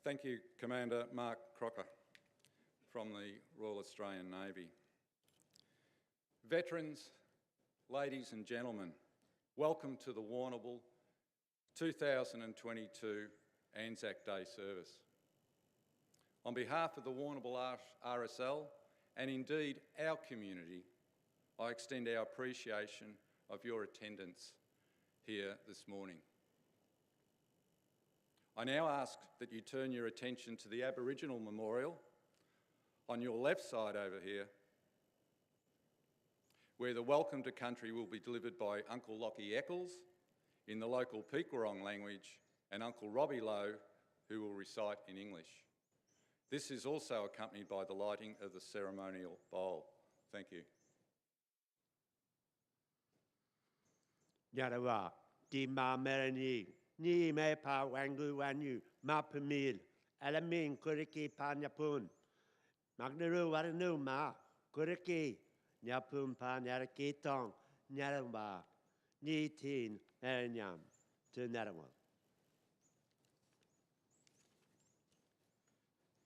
Thank you, Commander Mark Crocker from the Royal Australian Navy. Veterans, ladies and gentlemen, welcome to the Warrnambool 2022 Anzac Day service. On behalf of the Warrnambool RSL and indeed our community, I extend our appreciation of your attendance here this morning. I now ask that you turn your attention to the Aboriginal Memorial on your left side over here, where the welcome to country will be delivered by Uncle Lockie Eccles in the local Pequarong language and Uncle Robbie Lowe, who will recite in English. This is also accompanied by the lighting of the ceremonial bowl. Thank you. Yarawa, di ma merani, ni me pa wangu wanyu, ma pemil, alamin kuriki pa nyapun. Magnaru waranu ma, kuriki, nyapun pa nyaraki tong, nyaramba, ni tin, nyam, to Naramal.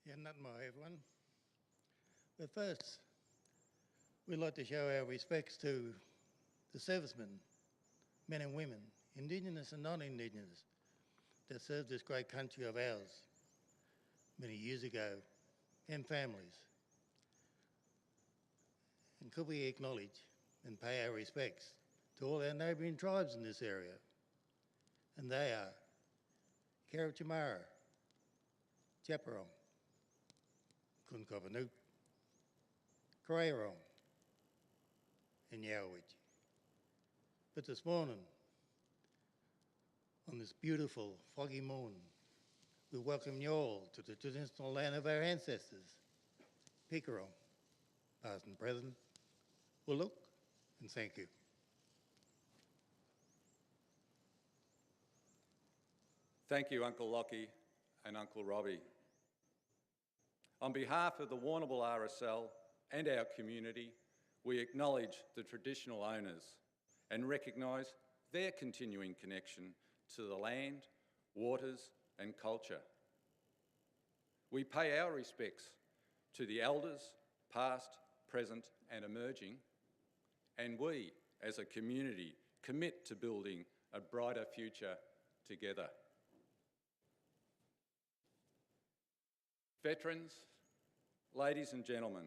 Yeah, not my everyone. But first, we'd like to show our respects to the servicemen, men and women, Indigenous and non-Indigenous, that served this great country of ours many years ago, and families. And could we acknowledge and pay our respects to all our neighbouring tribes in this area? And they are Karachamara, Chaparong, Kunkavanuk, Karayarong, and Yowich. But this morning, on this beautiful foggy morning, we welcome you all to the traditional land of our ancestors, Pequarong, past and present. Well, look, and thank you. Thank you, Uncle Lockie and Uncle Robbie. On behalf of the Warrnambool RSL and our community, we acknowledge the traditional owners and recognise their continuing connection to the land, waters and culture. We pay our respects to the elders, past, present and emerging, and we, as a community, commit to building a brighter future together. Veterans, ladies and gentlemen,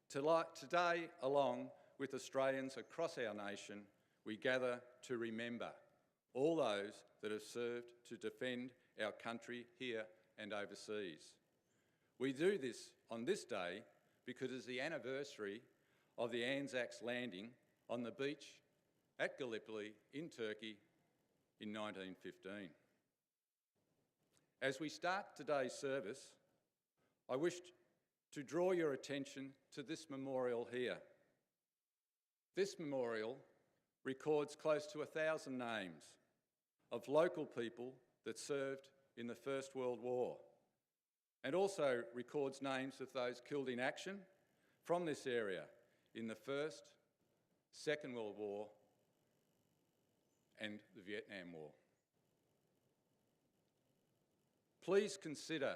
today, along with Australians across our nation, we gather to remember all those that have served to defend our country here and overseas. We do this on this day because it's the anniversary of the Anzacs landing on the beach at Gallipoli in Turkey in 1915. As we start today's service, I wish to draw your attention to this memorial here. This memorial records close to 1,000 names of local people that served in the First World War, and also records names of those killed in action from this area in the First, Second World War and the Vietnam War. Please consider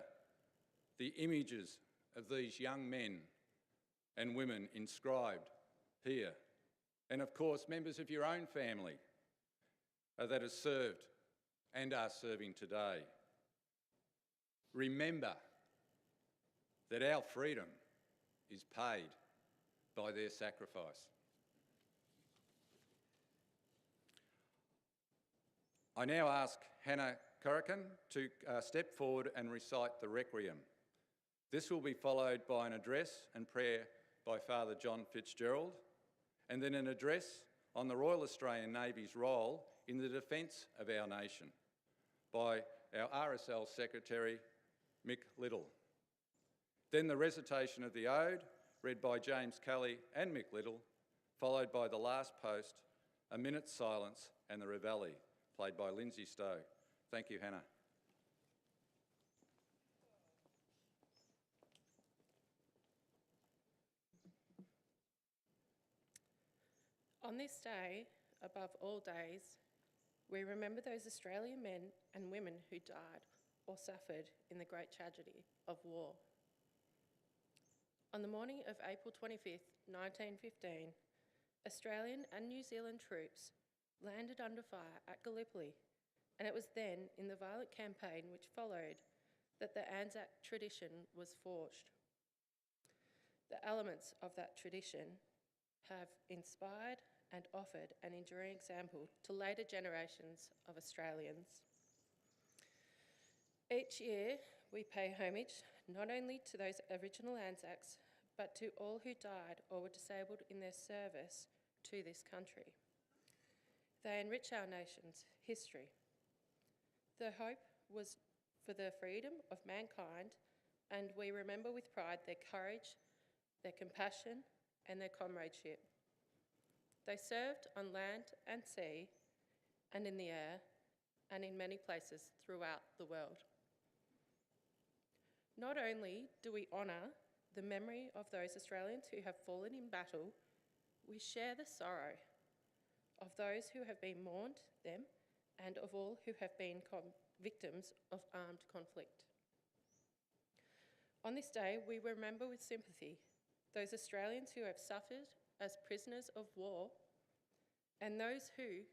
the images of these young men and women inscribed here, and of course members of your own family that have served and are serving today. Remember that our freedom is paid by their sacrifice. I now ask Hannah Corrigan to step forward and recite the Requiem. This will be followed by an address and prayer by Father John Fitzgerald, and then an address on the Royal Australian Navy's role in the defence of our nation by our RSL Secretary, Mick Little. Then the recitation of the Ode, read by James Kelly and Mick Little, followed by the last post, a minute's silence, and the Reveille, played by Lindsay Stowe. Thank you, Hannah. On this day, above all days, we remember those Australian men and women who died or suffered in the great tragedy of war. On the morning of April 25th, 1915, Australian and New Zealand troops landed under fire at Gallipoli, and it was then, in the violent campaign which followed, that the Anzac tradition was forged. The elements of that tradition have inspired and offered an enduring example to later generations of Australians. Each year, we pay homage not only to those original Anzacs, but to all who died or were disabled in their service to this country. They enrich our nation's history. The hope was for the freedom of mankind, and we remember with pride their courage, their compassion, and their comradeship. They served on land and sea, and in the air, and in many places throughout the world. Not only do we honour the memory of those Australians who have fallen in battle, we share the sorrow of those who have been mourned them and of all who have been victims of armed conflict. On this day, we remember with sympathy those Australians who have suffered as prisoners of war and those who,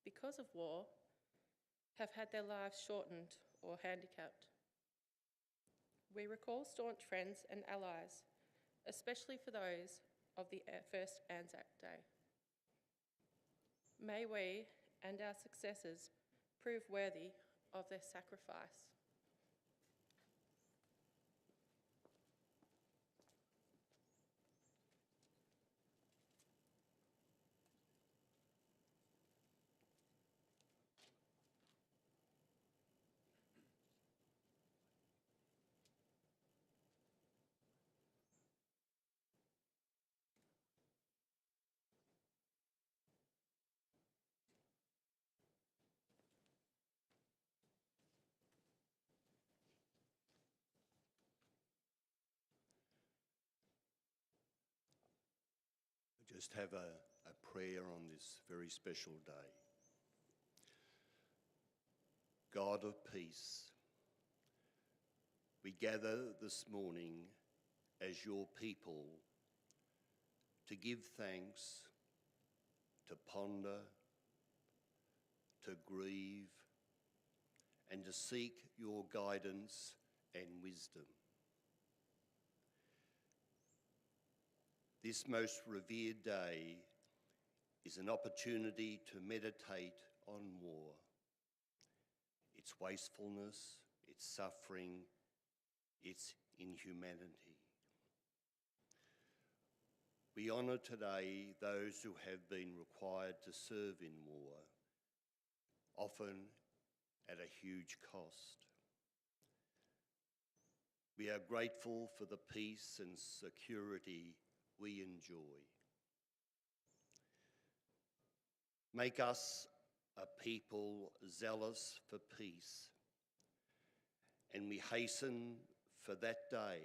because of war, have had their lives shortened or handicapped. We recall staunch friends and allies, especially for those of the first Anzac Day. May we and our successors prove worthy of their sacrifice. I just have a prayer on this very special day. God of peace, we gather this morning as your people to give thanks, to ponder, to grieve, and to seek your guidance and wisdom. This most revered day is an opportunity to meditate on war, its wastefulness, its suffering, its inhumanity. We honour today those who have been required to serve in war, often at a huge cost. We are grateful for the peace and security we enjoy. Make us a people zealous for peace, and we hasten for that day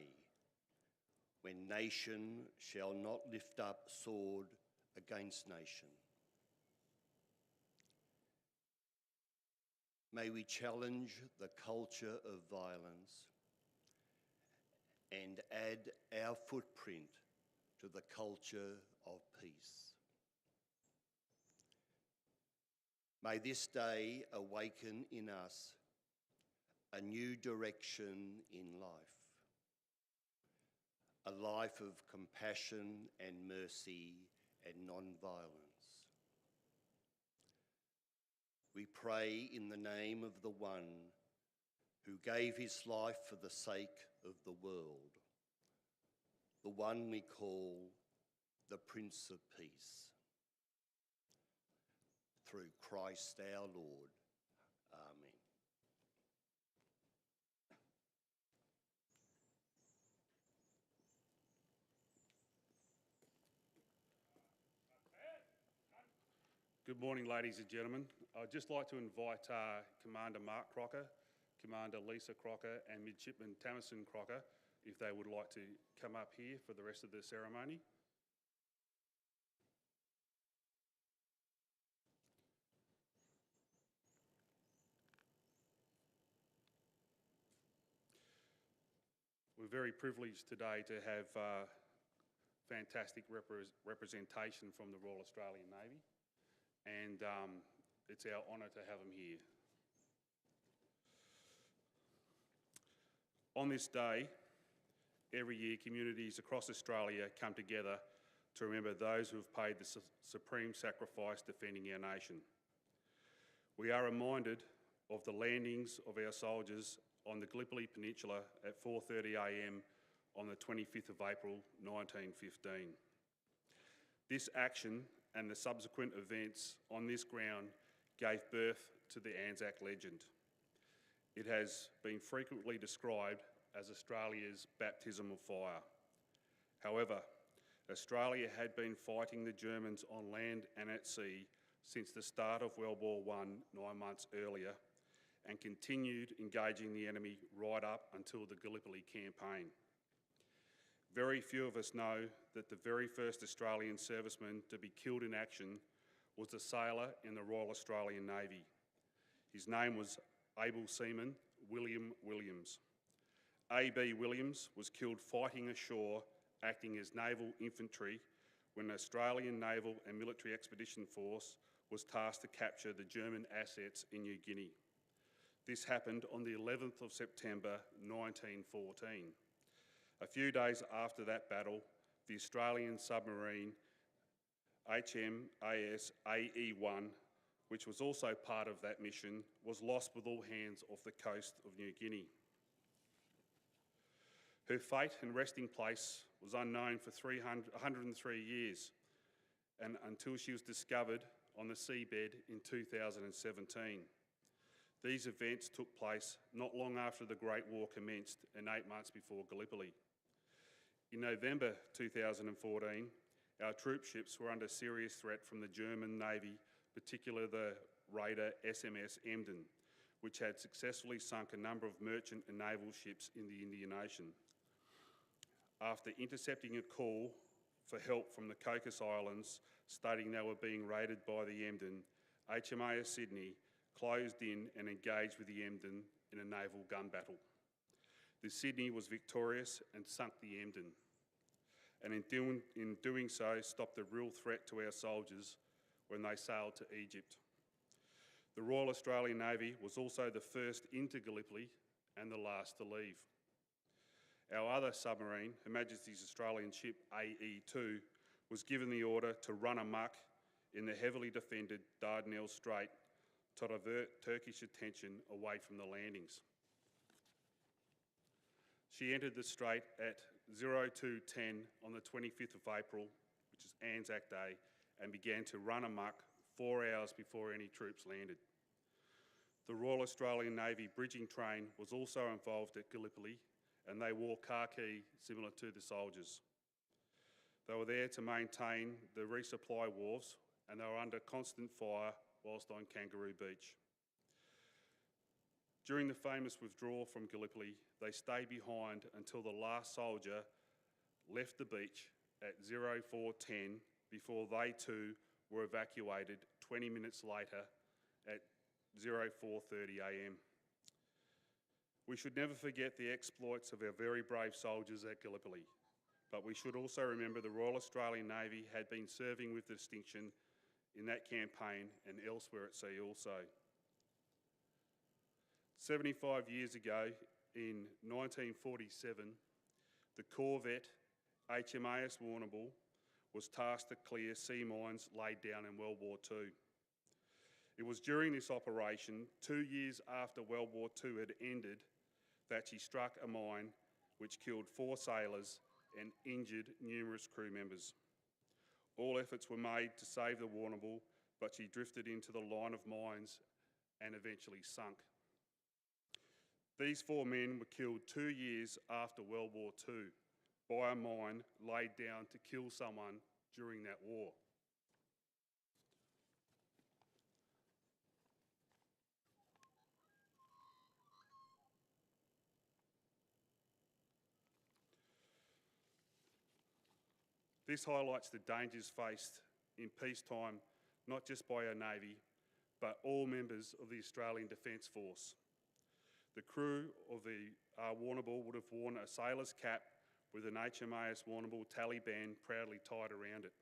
when nation shall not lift up sword against nation. May we challenge the culture of violence and add our footprint to the culture of peace. May this day awaken in us a new direction in life, a life of compassion and mercy and non-violence. We pray in the name of the one who gave his life for the sake of the world, the one we call the Prince of Peace. Through Christ our Lord. Amen. Good morning, ladies and gentlemen. I'd just like to invite Commander Mark Crocker, Commander Lisa Crocker and Midshipman Tamison Crocker if they would like to come up here for the rest of the ceremony. We're very privileged today to have fantastic representation from the Royal Australian Navy, and it's our honour to have them here. On this day, every year communities across Australia come together to remember those who have paid the supreme sacrifice defending our nation. We are reminded of the landings of our soldiers on the Gallipoli Peninsula at 4:30 a.m. on the 25th of April 1915. This action and the subsequent events on this ground gave birth to the Anzac legend. It has been frequently described as Australia's baptism of fire. However, Australia had been fighting the Germans on land and at sea since the start of World War I 9 months earlier, and continued engaging the enemy right up until the Gallipoli campaign. Very few of us know that the very first Australian serviceman to be killed in action was a sailor in the Royal Australian Navy. His name was able seaman William Williams. A.B. Williams was killed fighting ashore, acting as naval infantry when the Australian Naval and Military Expedition Force was tasked to capture the German assets in New Guinea. This happened on the 11th of September 1914. A few days after that battle, the Australian submarine HMAS AE-1, which was also part of that mission, was lost with all hands off the coast of New Guinea. Her fate and resting place was unknown for 103 years, and until she was discovered on the seabed in 2017. These events took place not long after the Great War commenced and 8 months before Gallipoli. In November 2014, our troop ships were under serious threat from the German Navy, particularly the raider SMS Emden, which had successfully sunk a number of merchant and naval ships in the Indian Ocean. After intercepting a call for help from the Cocos Islands stating they were being raided by the Emden, HMAS Sydney closed in and engaged with the Emden in a naval gun battle. The Sydney was victorious and sunk the Emden, and in doing so stopped a real threat to our soldiers when they sailed to Egypt. The Royal Australian Navy was also the first into Gallipoli and the last to leave. Our other submarine, Her Majesty's Australian ship AE-2, was given the order to run amok in the heavily defended Dardanelles Strait to divert Turkish attention away from the landings. She entered the strait at 02:10 on the 25th of April, which is Anzac Day, and began to run amok 4 hours before any troops landed. The Royal Australian Navy bridging train was also involved at Gallipoli, and they wore khaki similar to the soldiers. They were there to maintain the resupply wharves, and they were under constant fire whilst on Kangaroo Beach. During the famous withdrawal from Gallipoli, they stayed behind until the last soldier left the beach at 04:10 before they too were evacuated 20 minutes later at 04:30 a.m. We should never forget the exploits of our very brave soldiers at Gallipoli, but we should also remember the Royal Australian Navy had been serving with distinction in that campaign and elsewhere at sea also. 75 years ago, in 1947, the corvette HMAS Warrnambool was tasked to clear sea mines laid down in World War II. It was during this operation, 2 years after World War II had ended, that she struck a mine which killed 4 sailors and injured numerous crew members. All efforts were made to save the Warrnambool, but she drifted into the line of mines and eventually sunk. These 4 men were killed 2 years after World War II by a mine laid down to kill someone during that war. This highlights the dangers faced in peacetime, not just by our Navy, but all members of the Australian Defence Force. The crew of the Warrnambool would have worn a sailor's cap with an HMAS Warrnambool tally band proudly tied around it.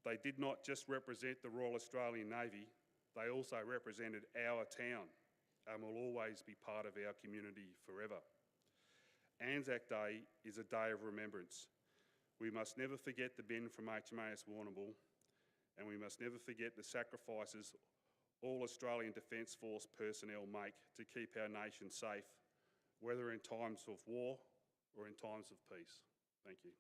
They did not just represent the Royal Australian Navy, they also represented our town and will always be part of our community forever. Anzac Day is a day of remembrance. We must never forget the men from HMAS Warrnambool, and we must never forget the sacrifices all Australian Defence Force personnel make to keep our nation safe, whether in times of war or in times of peace. Thank you.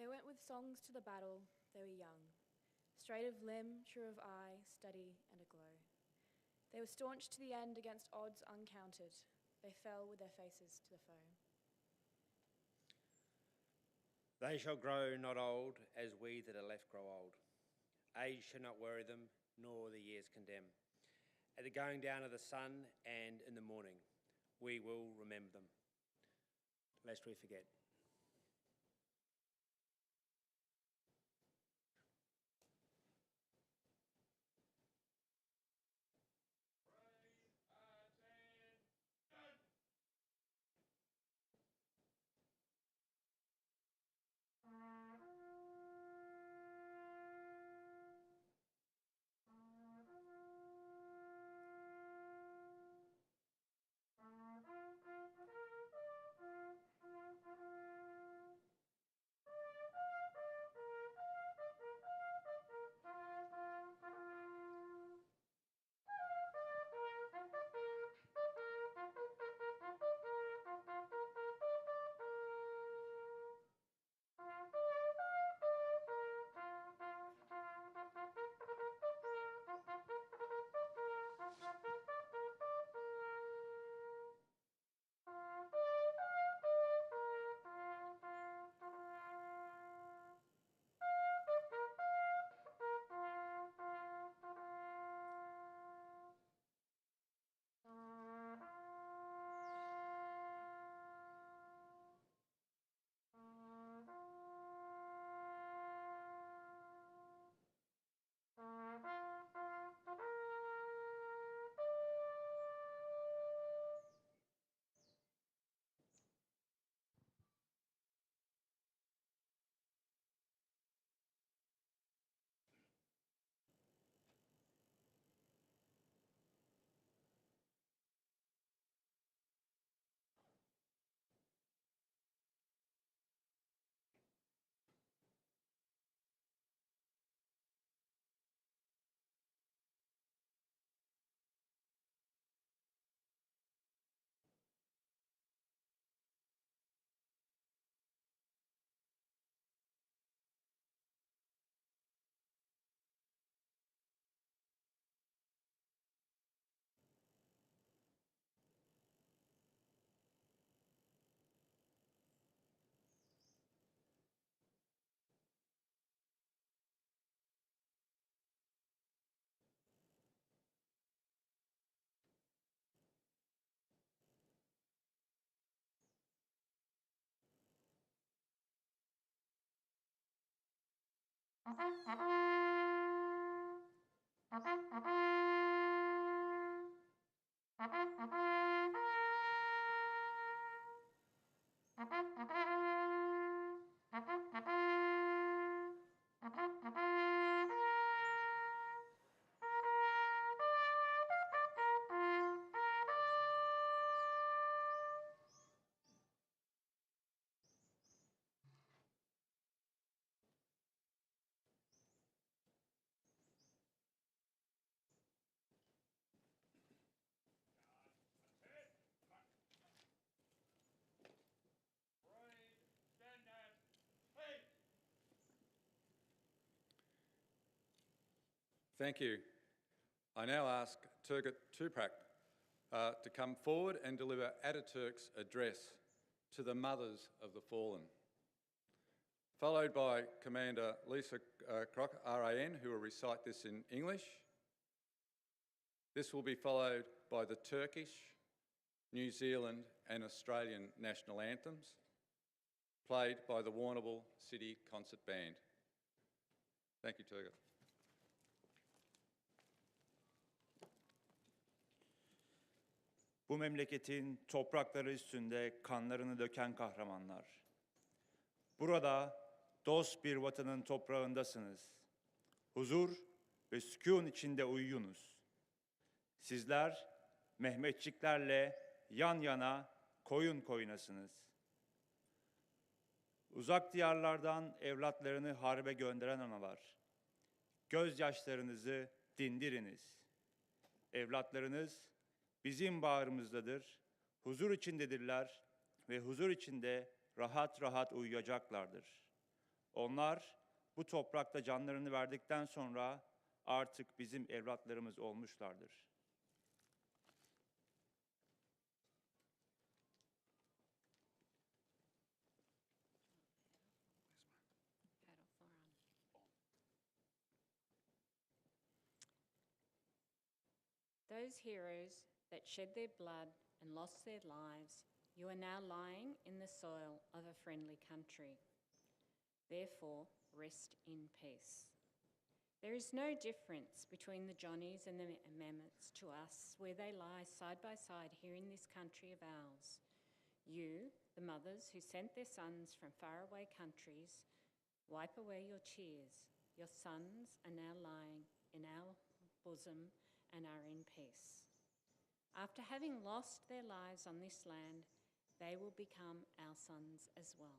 They went with songs to the battle, they were young, straight of limb, true of eye, steady and aglow. They were staunch to the end against odds uncounted. They fell with their faces to the foe. They shall grow not old, as we that are left grow old. Age shall not worry them, nor the years condemn. At the going down of the sun and in the morning, we will remember them, lest we forget. Thank you. I now ask Turgut Tuprak to come forward and deliver Ataturk's address to the mothers of the fallen, followed by Commander Lisa Crocker, RAN, who will recite this in English. This will be followed by the Turkish, New Zealand and Australian national anthems, played by the Warrnambool City Concert Band. Thank you, Turgut. Bu memleketin toprakları üstünde kanlarını döken kahramanlar. Burada dost bir vatanın toprağındasınız. Huzur ve sükun içinde uyuyunuz. Sizler Mehmetçiklerle yan yana koyun koyunasınız. Uzak diyarlardan evlatlarını harbe gönderen analar, gözyaşlarınızı dindiriniz. Evlatlarınız bizim bağrımızdadır, huzur içindedirler ve huzur içinde rahat rahat uyuyacaklardır. Onlar bu toprakta canlarını verdikten sonra artık bizim evlatlarımız olmuşlardır. Those heroes that shed their blood and lost their lives, you are now lying in the soil of a friendly country. Therefore, rest in peace. There is no difference between the Johnnies and the Mammoths to us, where they lie side by side here in this country of ours. You, the mothers who sent their sons from faraway countries, wipe away your tears. Your sons are now lying in our bosom and are in peace. After having lost their lives on this land, they will become our sons as well.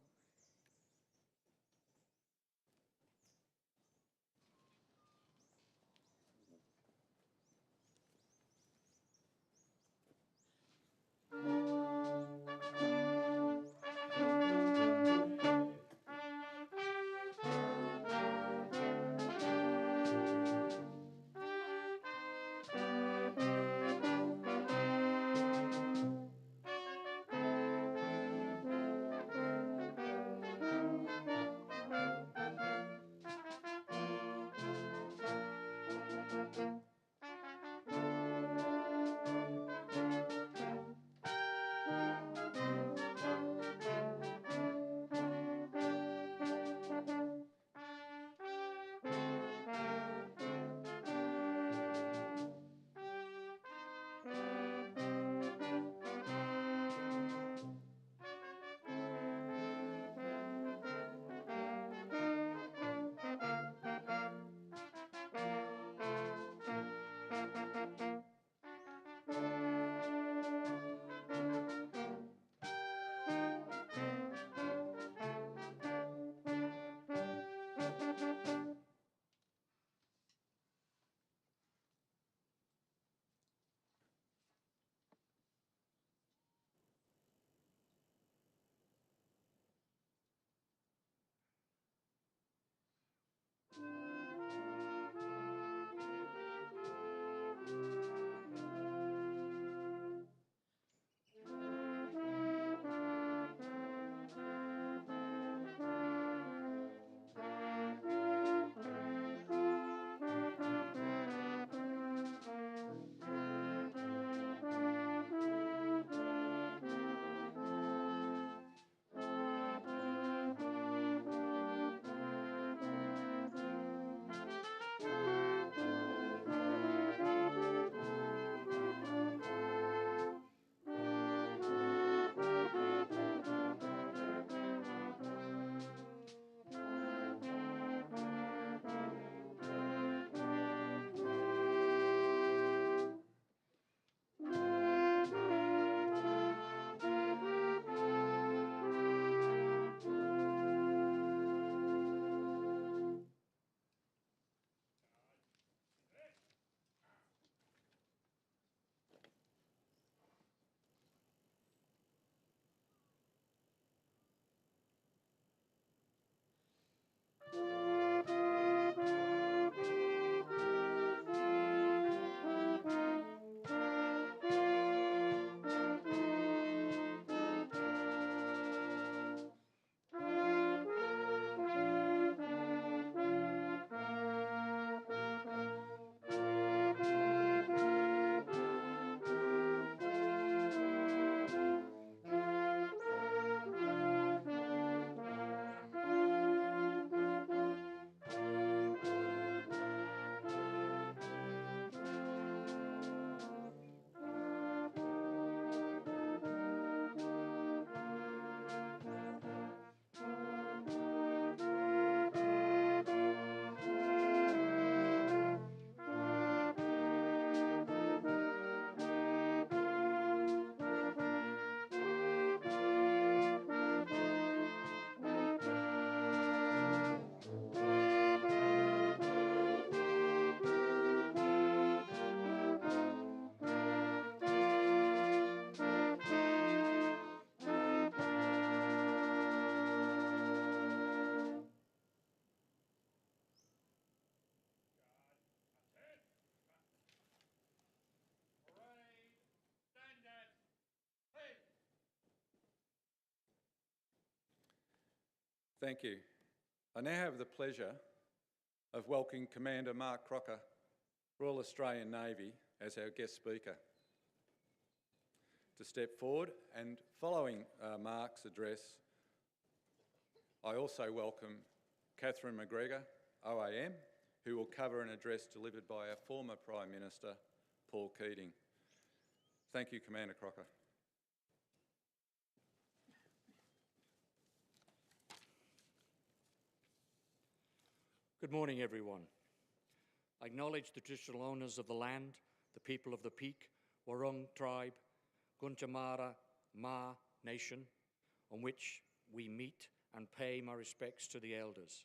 Thank you. I now have the pleasure of welcoming Commander Mark Crocker, Royal Australian Navy, as our guest speaker, to step forward. And following Mark's address, I also welcome Catherine McGregor, OAM, who will cover an address delivered by our former Prime Minister, Paul Keating. Thank you, Commander Crocker. Good morning, everyone. I acknowledge the traditional owners of the land, the people of the Peak, Warrnambool tribe, Gunjamara, Ma Nation, on which we meet, and pay my respects to the elders,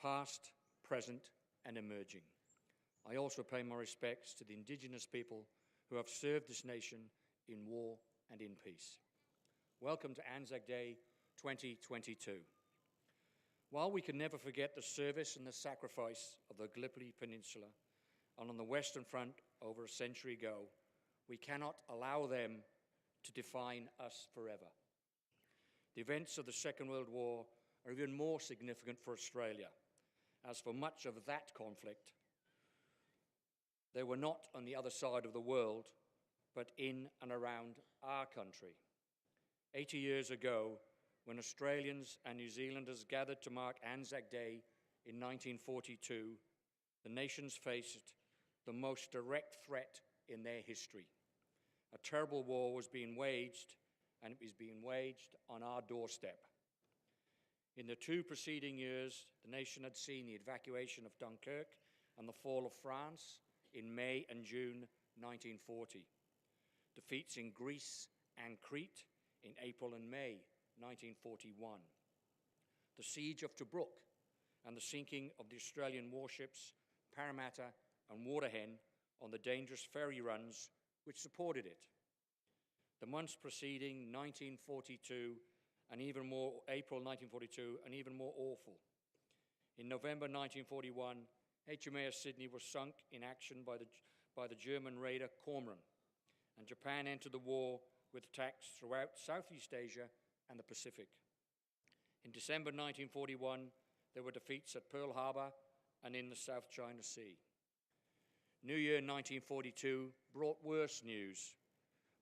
past, present, and emerging. I also pay my respects to the Indigenous people who have served this nation in war and in peace. Welcome to Anzac Day 2022. While we can never forget the service and the sacrifice of the Gallipoli Peninsula and on the Western Front over a century ago, we cannot allow them to define us forever. The events of the Second World War are even more significant for Australia, as for much of that conflict, they were not on the other side of the world, but in and around our country. 80 years ago, when Australians and New Zealanders gathered to mark Anzac Day in 1942, the nations faced the most direct threat in their history. A terrible war was being waged, and it was being waged on our doorstep. In the 2 preceding years, the nation had seen the evacuation of Dunkirk and the fall of France in May and June 1940, defeats in Greece and Crete in April and May 1941, the siege of Tobruk and the sinking of the Australian warships Parramatta and Waterhen on the dangerous ferry runs which supported it. The months preceding 1942 and even more, April 1942, and even more awful. In November 1941, HMAS Sydney was sunk in action by the German raider Cormoran, and Japan entered the war with attacks throughout Southeast Asia and the Pacific. In December 1941, there were defeats at Pearl Harbor and in the South China Sea. New Year 1942 brought worse news,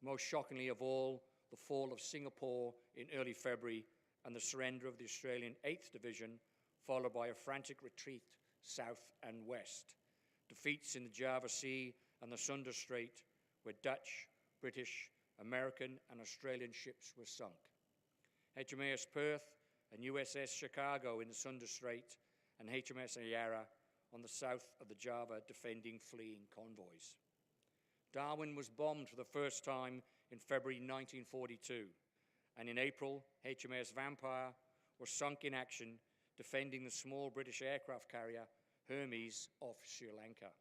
most shockingly of all, the fall of Singapore in early February and the surrender of the Australian 8th Division, followed by a frantic retreat south and west. Defeats in the Java Sea and the Sunda Strait, where Dutch, British, American and Australian ships were sunk. HMAS Perth and USS Chicago in the Sunda Strait, and HMS Ayara on the south of the Java defending fleeing convoys. Darwin was bombed for the first time in February 1942, and in April, HMAS Vampire was sunk in action defending the small British aircraft carrier Hermes off Sri Lanka.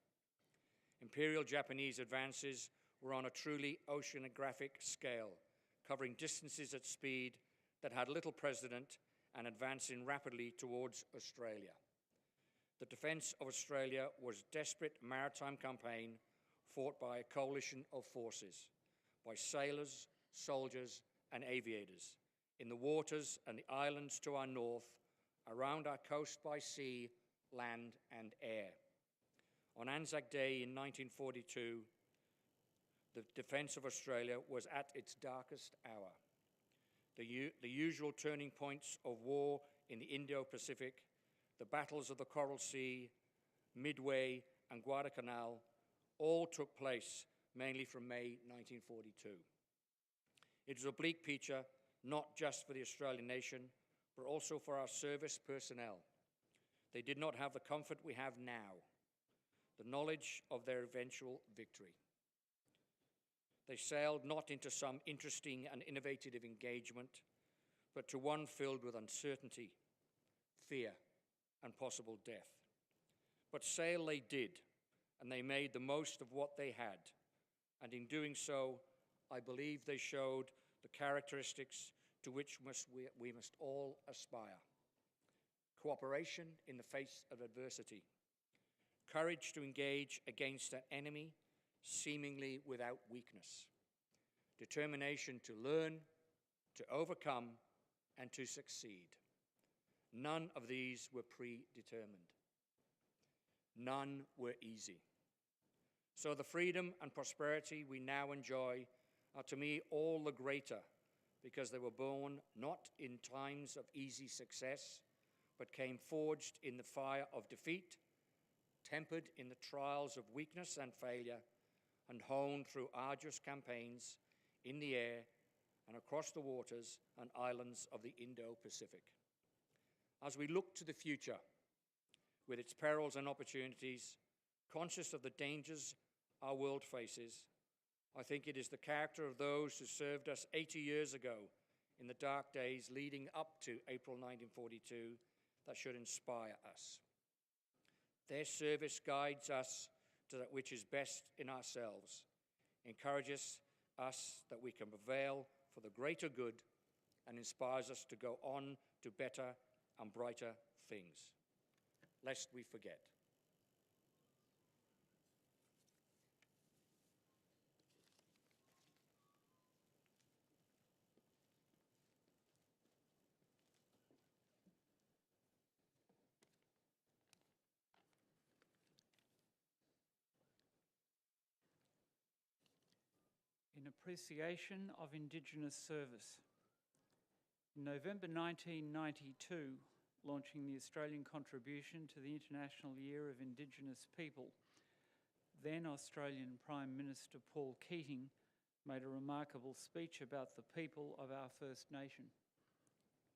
Imperial Japanese advances were on a truly oceanographic scale, covering distances at speed that had little precedent and advancing rapidly towards Australia. The defence of Australia was a desperate maritime campaign fought by a coalition of forces, by sailors, soldiers and aviators, in the waters and the islands to our north, around our coast by sea, land and air. On Anzac Day in 1942, the defence of Australia was at its darkest hour. The usual turning points of war in the Indo-Pacific, the battles of the Coral Sea, Midway and Guadalcanal, all took place mainly from May 1942. It was a bleak picture, not just for the Australian nation, but also for our service personnel. They did not have the comfort we have now, the knowledge of their eventual victory. They sailed not into some interesting and innovative engagement, but to one filled with uncertainty, fear, and possible death. But sail they did, and they made the most of what they had. And in doing so, I believe they showed the characteristics to which we must all aspire. Cooperation in the face of adversity, courage to engage against an enemy seemingly without weakness, determination to learn, to overcome, and to succeed, None of these were predetermined. None were easy. So the freedom and prosperity we now enjoy are to me all the greater because they were born not in times of easy success, but came forged in the fire of defeat, tempered in the trials of weakness and failure, and honed through arduous campaigns in the air and across the waters and islands of the Indo-Pacific. As we look to the future, with its perils and opportunities, conscious of the dangers our world faces, I think it is the character of those who served us 80 years ago in the dark days leading up to April 1942 that should inspire us. Their service guides us to that which is best in ourselves, encourages us that we can prevail for the greater good, and inspires us to go on to better and brighter things, lest we forget. In appreciation of Indigenous service. In November 1992, launching the Australian contribution to the International Year of Indigenous People, then Australian Prime Minister Paul Keating made a remarkable speech about the people of our First Nation.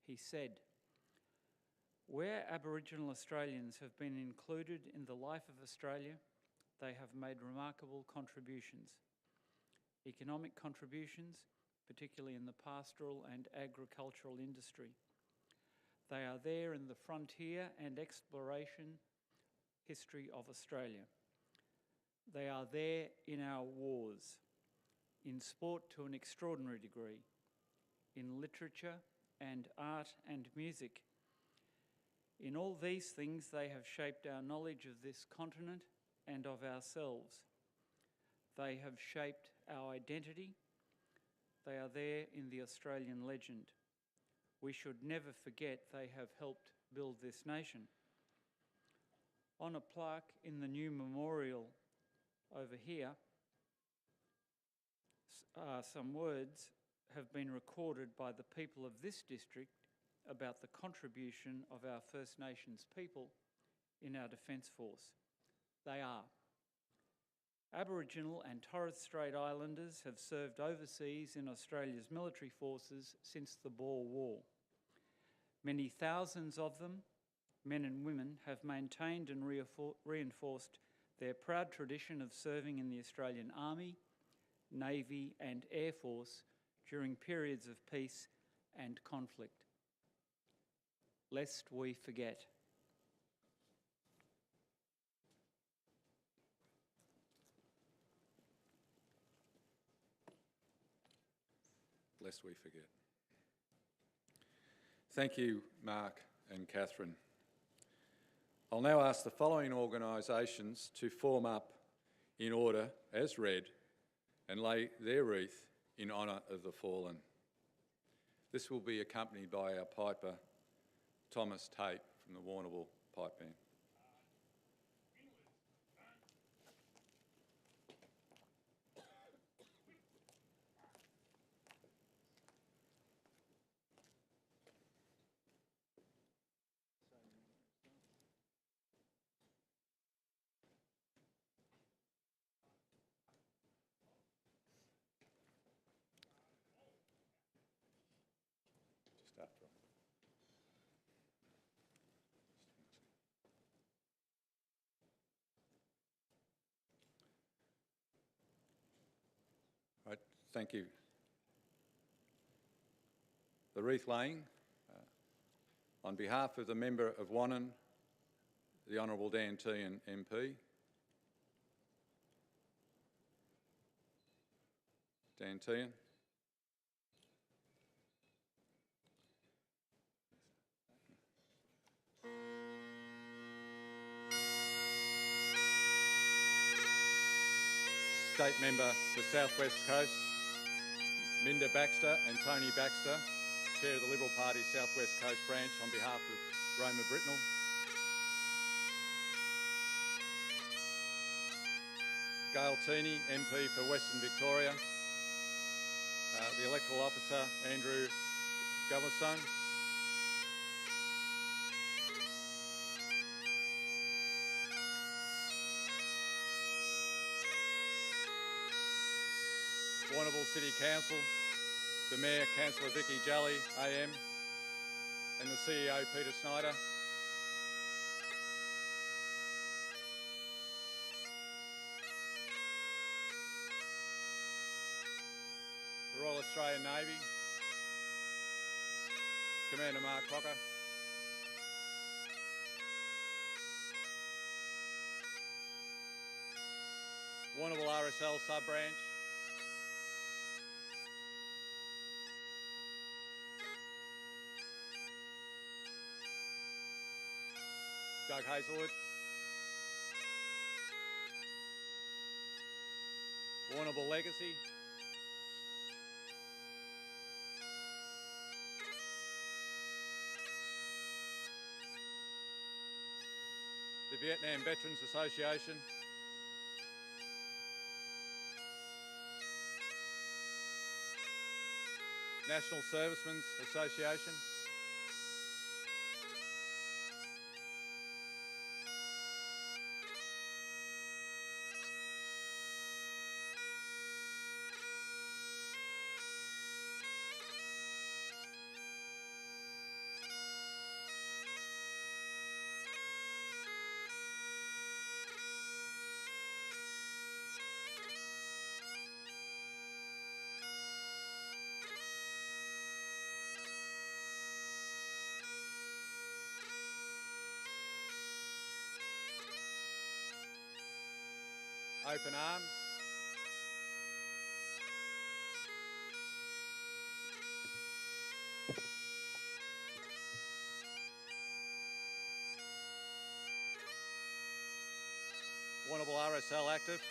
He said, "Where Aboriginal Australians have been included in the life of Australia, they have made remarkable contributions. Economic contributions, particularly in the pastoral and agricultural industry. They are there in the frontier and exploration history of Australia. They are there in our wars, in sport to an extraordinary degree, in literature and art and music. In all these things, they have shaped our knowledge of this continent and of ourselves. They have shaped our identity. They are there in the Australian legend. We should never forget they have helped build this nation." On a plaque in the new memorial over here, some words have been recorded by the people of this district about the contribution of our First Nations people in our Defence Force. They are: Aboriginal and Torres Strait Islanders have served overseas in Australia's military forces since the Boer War. Many thousands of them, men and women, have maintained and reinforced their proud tradition of serving in the Australian Army, Navy and Air Force during periods of peace and conflict. Lest we forget. Lest we forget. Thank you, Mark and Catherine. I'll now ask the following organisations to form up in order, as read, and lay their wreath in honour of the fallen. This will be accompanied by our piper, Thomas Tate from the Warrnambool Pipe Band. Right, thank you. The wreath laying, on behalf of the member of Warrnambool, the Honourable Dan Tehan MP. Dan Tehan. State Member for South West Coast, Minda Baxter and Tony Baxter, Chair of the Liberal Party's South West Coast branch on behalf of Roma Britnell. Gail Teeney, MP for Western Victoria. The electoral officer, Andrew Goverson. Warrnambool City Council, the Mayor, Councillor Vicky Jolly, AM, and the CEO, Peter Snyder. The Royal Australian Navy, Commander Mark Crocker. Warrnambool RSL sub-branch. Doug Hazelwood. Warrnambool Legacy. The Vietnam Veterans Association. National Servicemen's Association. Open Arms. Warrnambool RSL Active.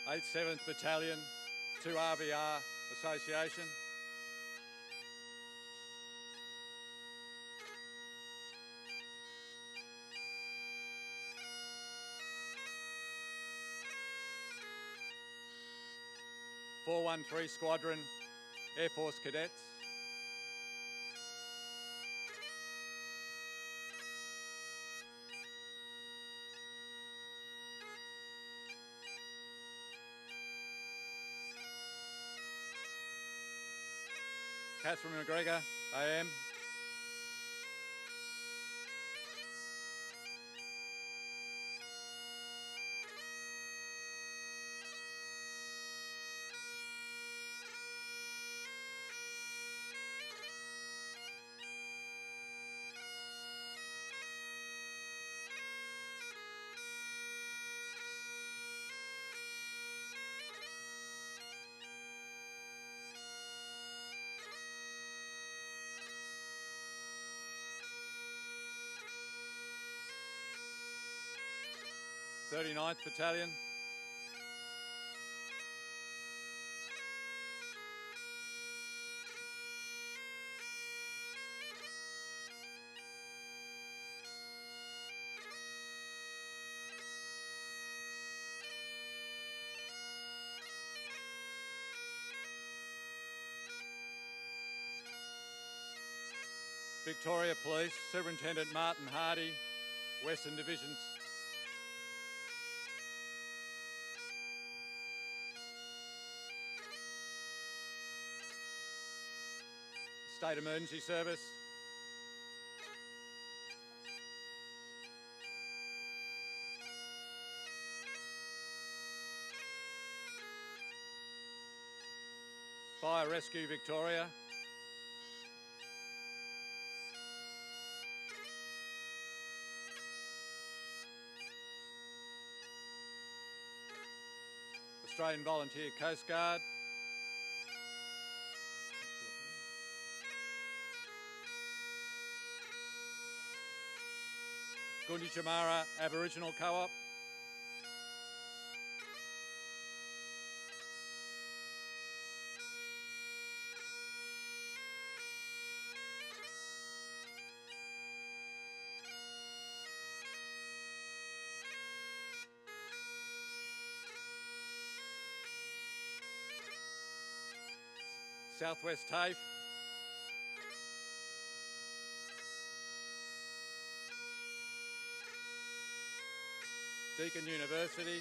Eighth 7th Battalion, 2 RBR Association. .413 Squadron, Air Force Cadets. Catherine McGregor, AM. .39th Battalion. Victoria Police, Superintendent Martin Hardy, Western Divisions. State Emergency Service. Fire Rescue Victoria. Australian Volunteer Coast Guard. Gunditjmara Aboriginal Co-op, Southwest TAFE, Deakin University,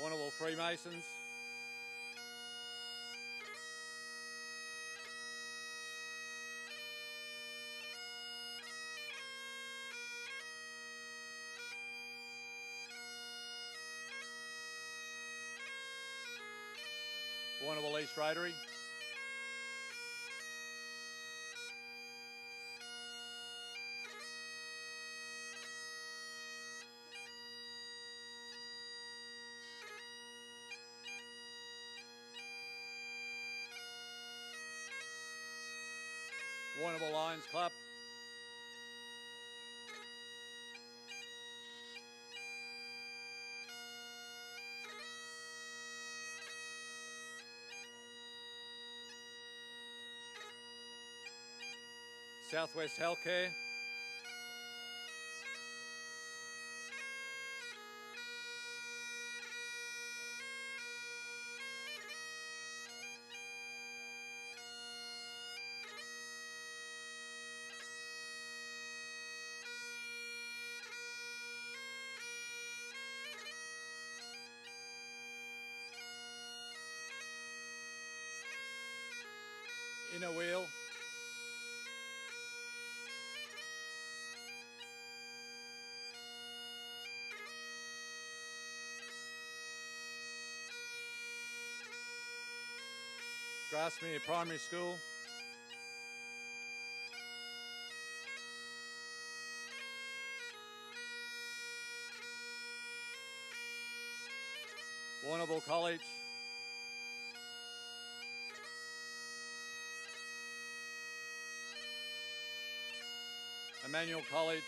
Warrnambool Freemasons, Warrnambool East Rotary, Warrnambool Lions Club, Southwest Healthcare, Inner Wheel, Grasmere Primary School, Warrnambool College, Emmanuel College,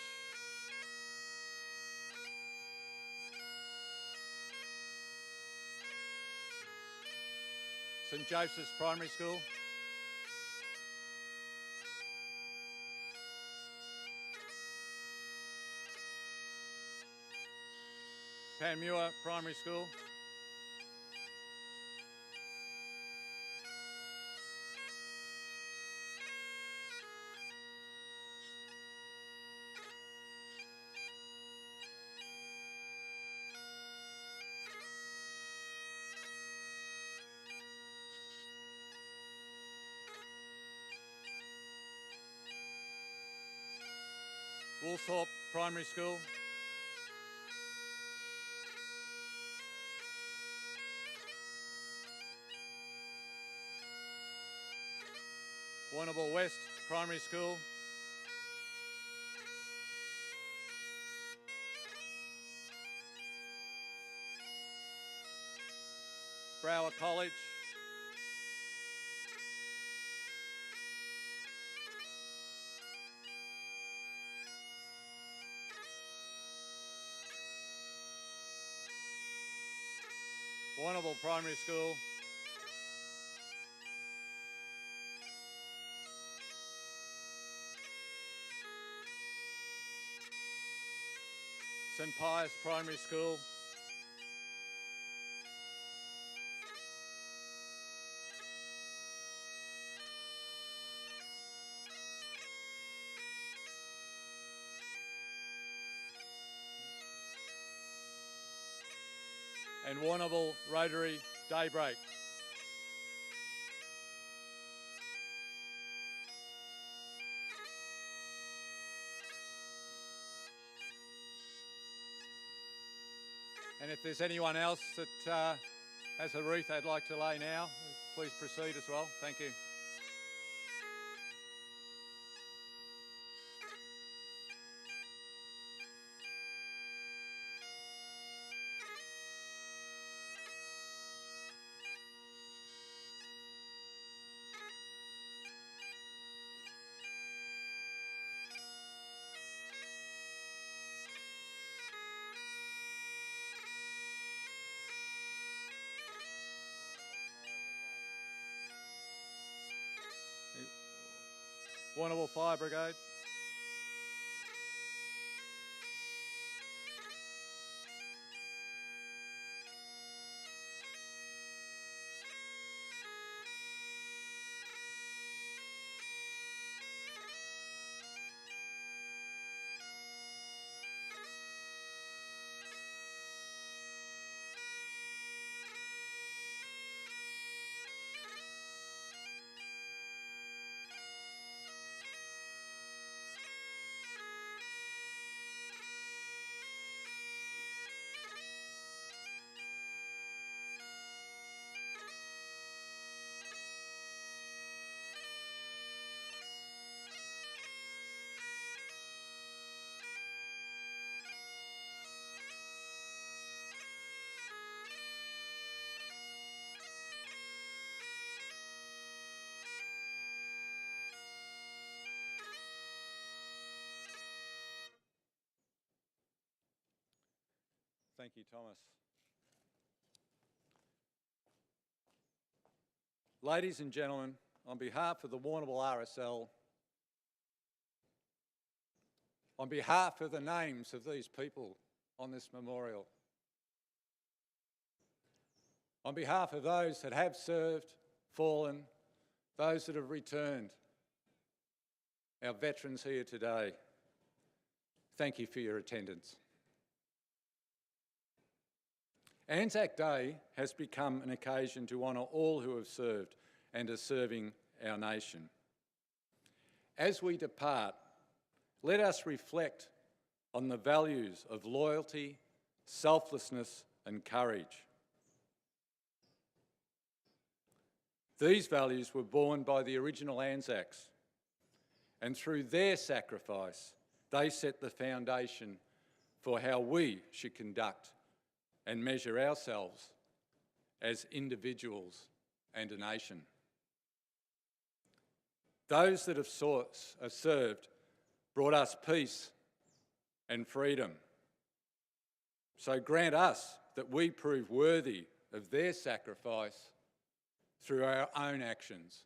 St Joseph's Primary School, Panmure Primary School, Woolsthorpe Primary School, Warrnambool West Primary School, Brower College, Warrnambool Primary School, St Pius Primary School, and Warrnambool Rotary Daybreak. And if there's anyone else that has a wreath they'd like to lay now, please proceed as well. Thank you. Warrnambool Fire Brigade. Thank you, Thomas. Ladies and gentlemen, on behalf of the Warrnambool RSL, on behalf of the names of these people on this memorial, on behalf of those that have served, fallen, those that have returned, our veterans here today, thank you for your attendance. Anzac Day has become an occasion to honour all who have served and are serving our nation. As we depart, let us reflect on the values of loyalty, selflessness and courage. These values were born by the original Anzacs, and through their sacrifice, they set the foundation for how we should conduct and measure ourselves as individuals and a nation. Those that have served brought us peace and freedom. So grant us that we prove worthy of their sacrifice through our own actions.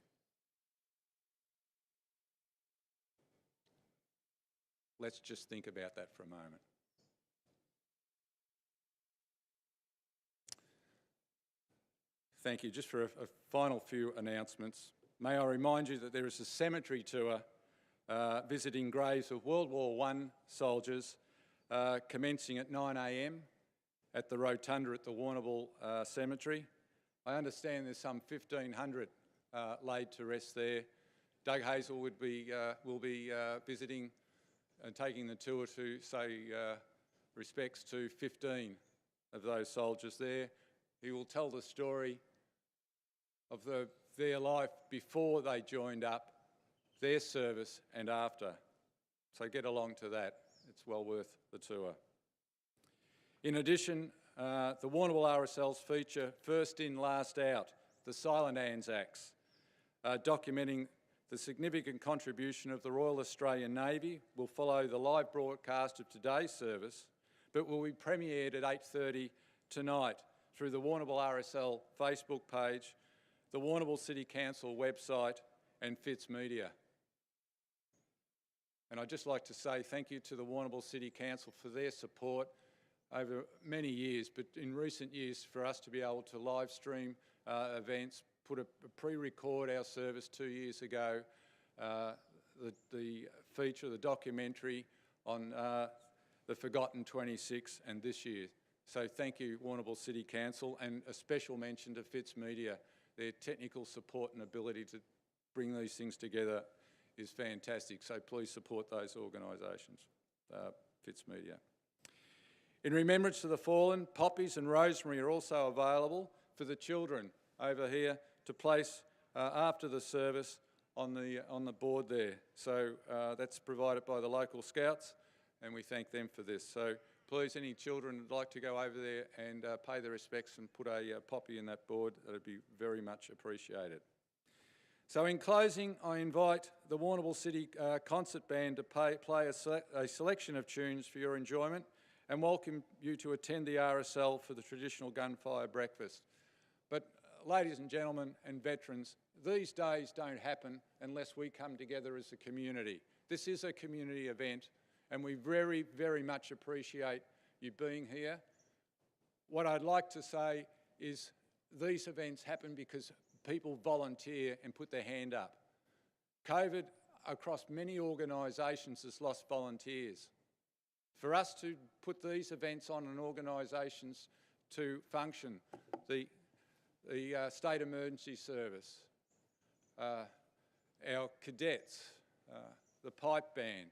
Let's just think about that for a moment. Thank you. Just for a final few announcements. May I remind you that there is a cemetery tour visiting graves of World War I soldiers commencing at 9 a.m. at the rotunda at the Warrnambool Cemetery. I understand there's some 1,500 laid to rest there. Doug Hazel will be visiting and taking the tour to say respects to 15 of those soldiers there. He will tell the story of their life before they joined up, their service and after. So get along to that. It's well worth the tour. In addition, the Warrnambool RSLs feature First In, Last Out, the Silent Anzacs, documenting the significant contribution of the Royal Australian Navy. Will follow the live broadcast of today's service, but will be premiered at 8:30 tonight through the Warrnambool RSL Facebook page, the Warrnambool City Council website and Fitz Media. And I'd just like to say thank you to the Warrnambool City Council for their support over many years, but in recent years for us to be able to live stream events, pre-record our service 2 years ago, the feature, the documentary on the Forgotten 26 and this year. So thank you, Warrnambool City Council, and a special mention to Fitz Media. Their technical support and ability to bring these things together is fantastic. So please support those organisations, Fitz Media. In remembrance of the fallen, poppies and rosemary are also available for the children over here to place after the service on the board there. So that's provided by the local scouts, and we thank them for this. So please, any children who'd like to go over there and pay their respects and put a poppy in that board, that'd be very much appreciated. So in closing, I invite the Warrnambool City Concert Band to play a selection of tunes for your enjoyment and welcome you to attend the RSL for the traditional gunfire breakfast. But ladies and gentlemen and veterans, these days don't happen unless we come together as a community. This is a community event and we very, very much appreciate you being here. What I'd like to say is these events happen because people volunteer and put their hand up. COVID across many organisations has lost volunteers. For us to put these events on and organisations to function, the State Emergency Service, our cadets, the pipe band,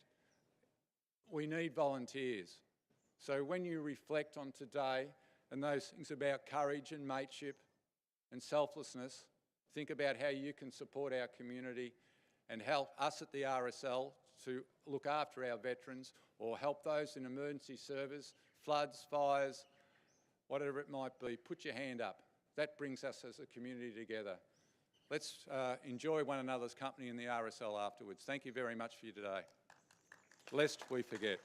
we need volunteers. So when you reflect on today and those things about courage and mateship and selflessness, think about how you can support our community and help us at the RSL to look after our veterans or help those in emergency service, floods, fires, whatever it might be. Put your hand up. That brings us as a community together. Let's enjoy one another's company in the RSL afterwards. Thank you very much for you today. Lest we forget.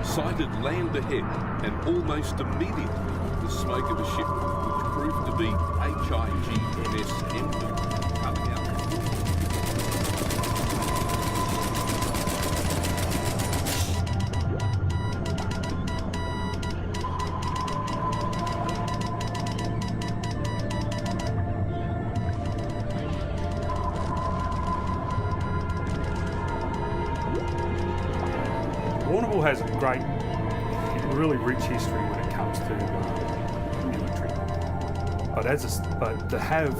Sighted land ahead, and almost immediately the smoke of a ship, which proved to be HIGNS Ember, coming out. Warrnambool has a great, really rich history when it comes to military. But to have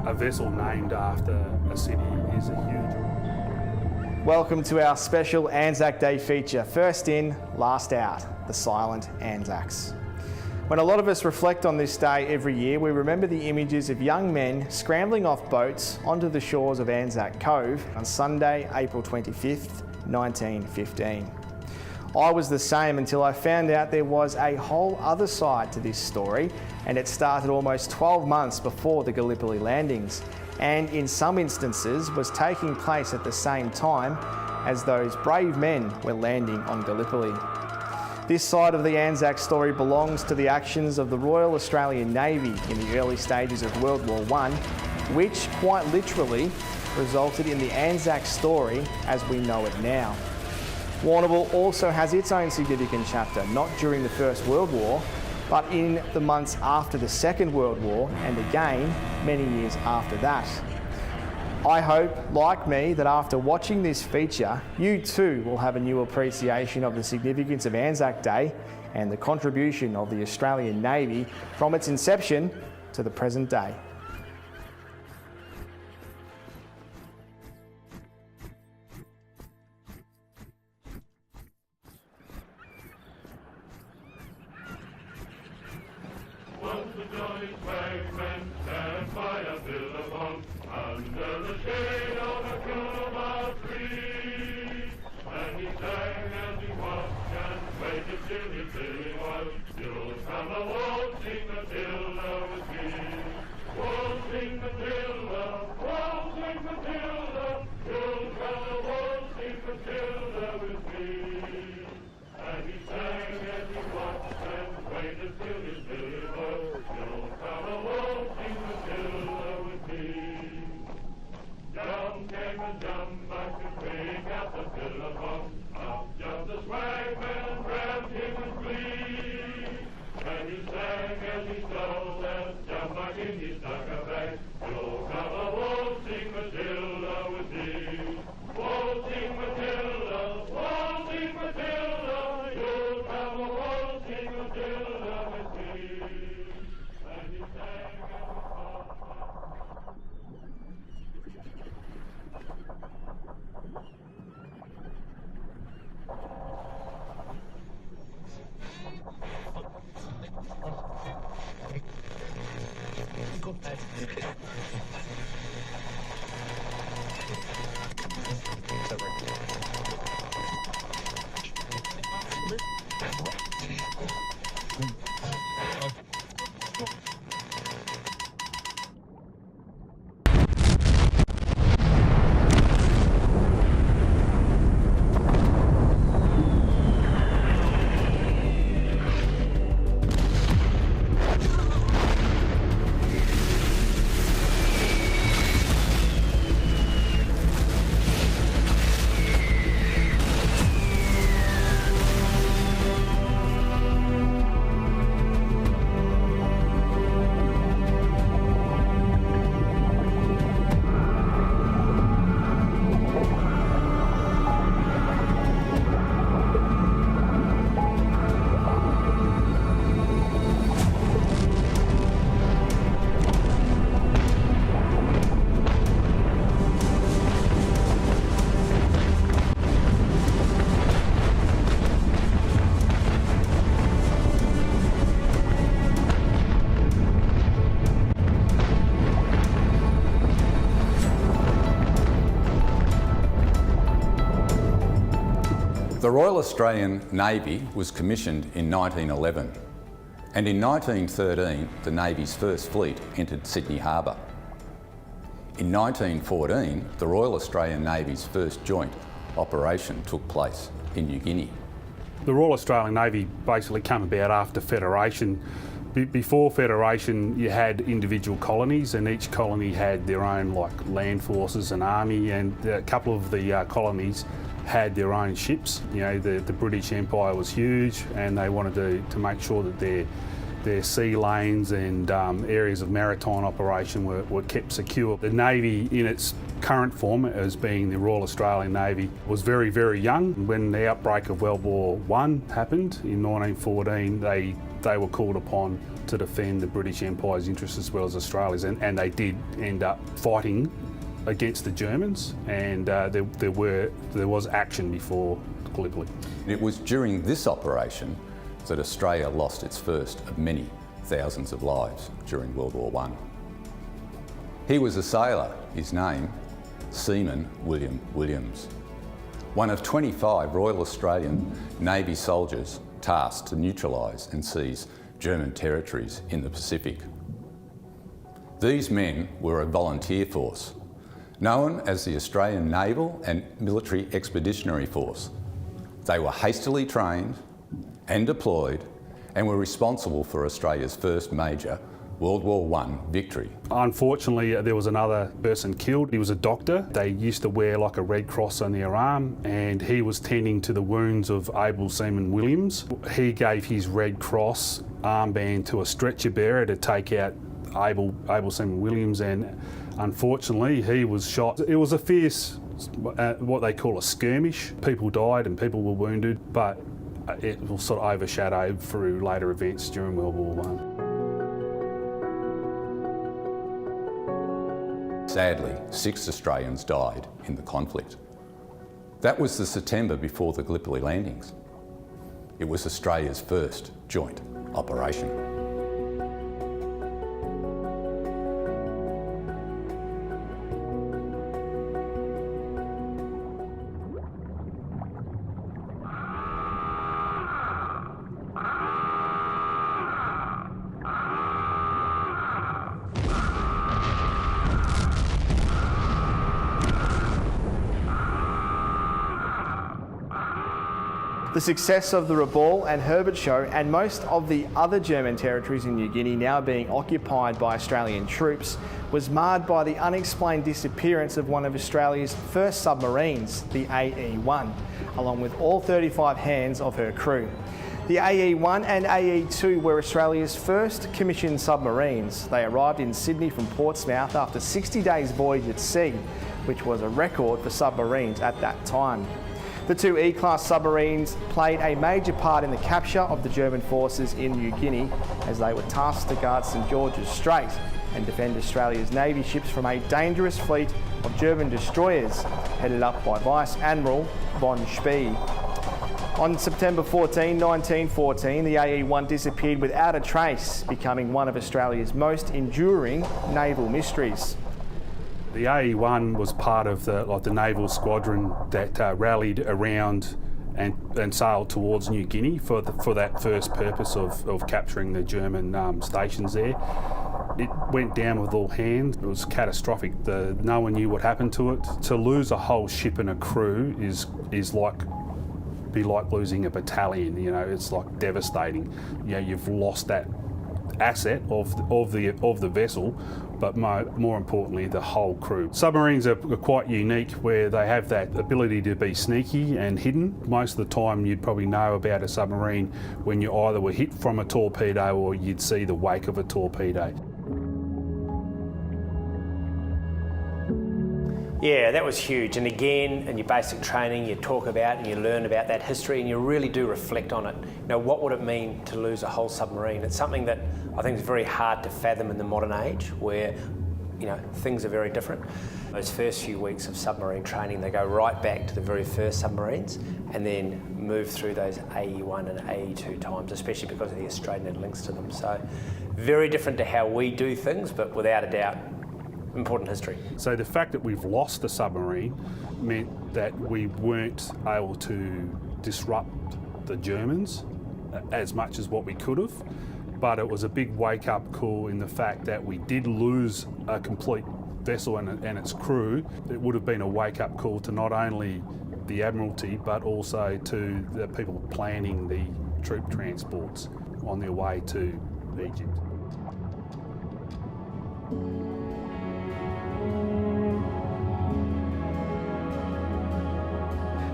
a vessel named after a city is a huge. Welcome to our special Anzac Day feature. First in, last out, the silent Anzacs. When a lot of us reflect on this day every year, we remember the images of young men scrambling off boats onto the shores of Anzac Cove on Sunday, April 25th, 1915. I was the same until I found out there was a whole other side to this story, and it started almost 12 months before the Gallipoli landings, and in some instances was taking place at the same time as those brave men were landing on Gallipoli. This side of the Anzac story belongs to the actions of the Royal Australian Navy in the early stages of World War I, which quite literally resulted in the Anzac story as we know it now. Warrnambool also has its own significant chapter, not during the First World War, but in the months after the Second World War and again many years after that. I hope, like me, that after watching this feature, you too will have a new appreciation of the significance of Anzac Day and the contribution of the Australian Navy from its inception to the present day. The Royal Australian Navy was commissioned in 1911, and in 1913 the Navy's first fleet entered Sydney Harbour. In 1914 the Royal Australian Navy's first joint operation took place in New Guinea. The Royal Australian Navy basically came about after Federation. Before Federation you had individual colonies, and each colony had their own land forces and army, and a couple of the colonies had their own ships. You know, the British Empire was huge, and they wanted to make sure that their sea lanes and areas of maritime operation were kept secure. The Navy in its current form, as being the Royal Australian Navy, was very, very young. When the outbreak of World War I happened in 1914, they were called upon to defend the British Empire's interests as well as Australia's, and they did end up fighting against the Germans, and there was action before Gallipoli. It was during this operation that Australia lost its first of many thousands of lives during World War I. He was a sailor, his name, Seaman William Williams, one of 25 Royal Australian Navy soldiers tasked to neutralise and seize German territories in the Pacific. These men were a volunteer force, known as the Australian Naval and Military Expeditionary Force. They were hastily trained and deployed and were responsible for Australia's first major World War I victory. Unfortunately, there was another person killed. He was a doctor. They used to wear like a red cross on their arm, and he was tending to the wounds of Able Seaman Williams. He gave his red cross armband to a stretcher bearer to take out Able Seaman Williams, and unfortunately he was shot. It was a fierce, what they call a skirmish. People died and people were wounded, but it was sort of overshadowed through later events during World War I. Sadly, 6 Australians died in the conflict. That was the September before the Gallipoli landings. It was Australia's first joint operation. The success of the Warrnambool and Herbert Show and most of the other German territories in New Guinea now being occupied by Australian troops was marred by the unexplained disappearance of one of Australia's first submarines, the AE-1, along with all 35 hands of her crew. The AE-1 and AE-2 were Australia's first commissioned submarines. They arrived in Sydney from Portsmouth after 60 days voyage at sea, which was a record for submarines at that time. The 2 E-class submarines played a major part in the capture of the German forces in New Guinea, as they were tasked to guard St George's Strait and defend Australia's Navy ships from a dangerous fleet of German destroyers headed up by Vice Admiral von Spee. On September 14, 1914, the AE1 disappeared without a trace, becoming one of Australia's most enduring naval mysteries. The AE1 was part of the naval squadron that rallied around and sailed towards New Guinea for that first purpose of capturing the German stations there. It went down with all hands. It was catastrophic. No one knew what happened to it. To lose a whole ship and a crew is like losing a battalion. You know, it's like devastating. You know, you've lost that asset of the vessel, but more importantly, the whole crew. Submarines are quite unique where they have that ability to be sneaky and hidden. Most of the time you'd probably know about a submarine when you either were hit from a torpedo or you'd see the wake of a torpedo. Yeah, that was huge. And again, in your basic training, you talk about and you learn about that history and you really do reflect on it. You know, what would it mean to lose a whole submarine? It's something that I think is very hard to fathom in the modern age where, you know, things are very different. Those first few weeks of submarine training, they go right back to the very first submarines and then move through those AE1 and AE2 times, especially because of the Australian links to them. So very different to how we do things, but without a doubt, important history. So the fact that we've lost the submarine meant that we weren't able to disrupt the Germans as much as what we could have, but it was a big wake-up call in the fact that we did lose a complete vessel and its crew. It would have been a wake-up call to not only the Admiralty but also to the people planning the troop transports on their way to Egypt.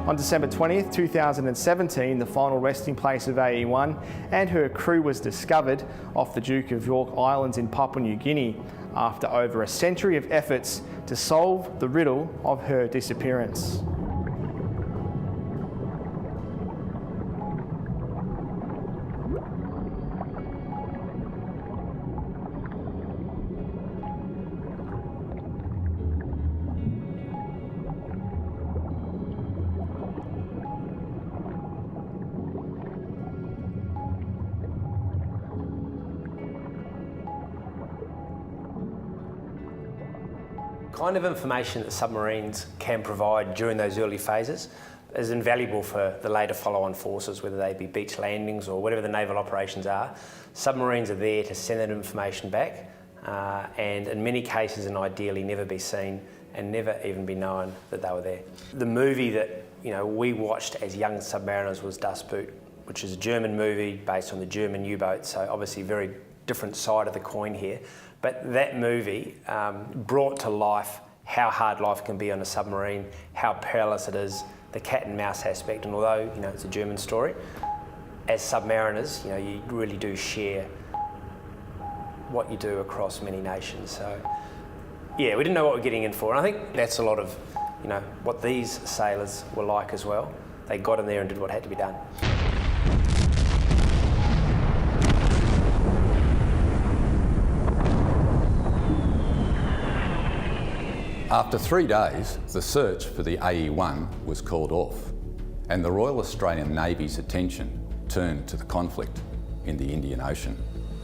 On December 20th, 2017, the final resting place of AE1 and her crew was discovered off the Duke of York Islands in Papua New Guinea after over a century of efforts to solve the riddle of her disappearance. Kind of information that submarines can provide during those early phases is invaluable for the later follow-on forces, whether they be beach landings or whatever the naval operations are. Submarines are there to send that information back and in many cases and ideally never be seen and never even be known that they were there. The movie that we watched as young submariners was Das Boot, which is a German movie based on the German U-boat, so obviously very different side of the coin here. But that movie brought to life how hard life can be on a submarine, how perilous it is, the cat and mouse aspect. And although it's a German story, as submariners, you really do share what you do across many nations. So yeah, we didn't know what we're getting in for. And I think that's a lot of what these sailors were like as well. They got in there and did what had to be done. After 3 days, the search for the AE1 was called off, and the Royal Australian Navy's attention turned to the conflict in the Indian Ocean.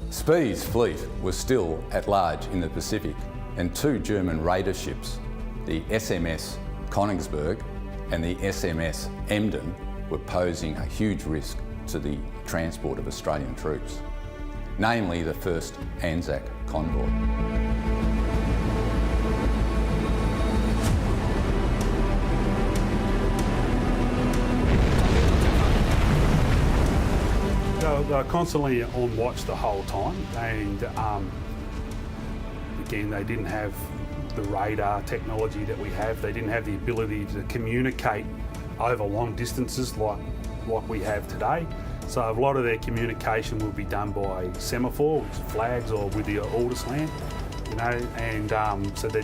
Spee's fleet was still at large in the Pacific, and 2 German raider ships, the SMS Königsberg and the SMS Emden, were posing a huge risk to the transport of Australian troops, namely the first Anzac convoy. They were constantly on watch the whole time, and again, they didn't have the radar technology that we have. They didn't have the ability to communicate over long distances like we have today. So a lot of their communication will be done by semaphore, which is flags, or with the Aldersland, and so they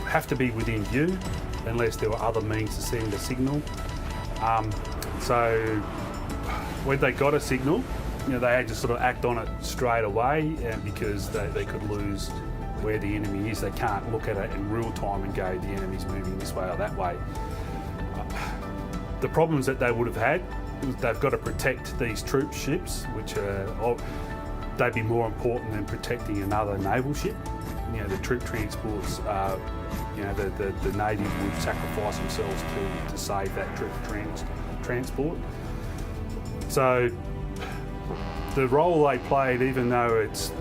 have to be within view unless there were other means to send a signal. So when they got a signal, they had to sort of act on it straight away because they could lose where the enemy is. They can't look at it in real time and go, the enemy's moving this way or that way. The problems that they would have had they've got to protect these troop ships, which they'd be more important than protecting another naval ship. You know, the troop transports, you know, the Navy would sacrifice themselves to save that troop transport. So the role they played, even though it's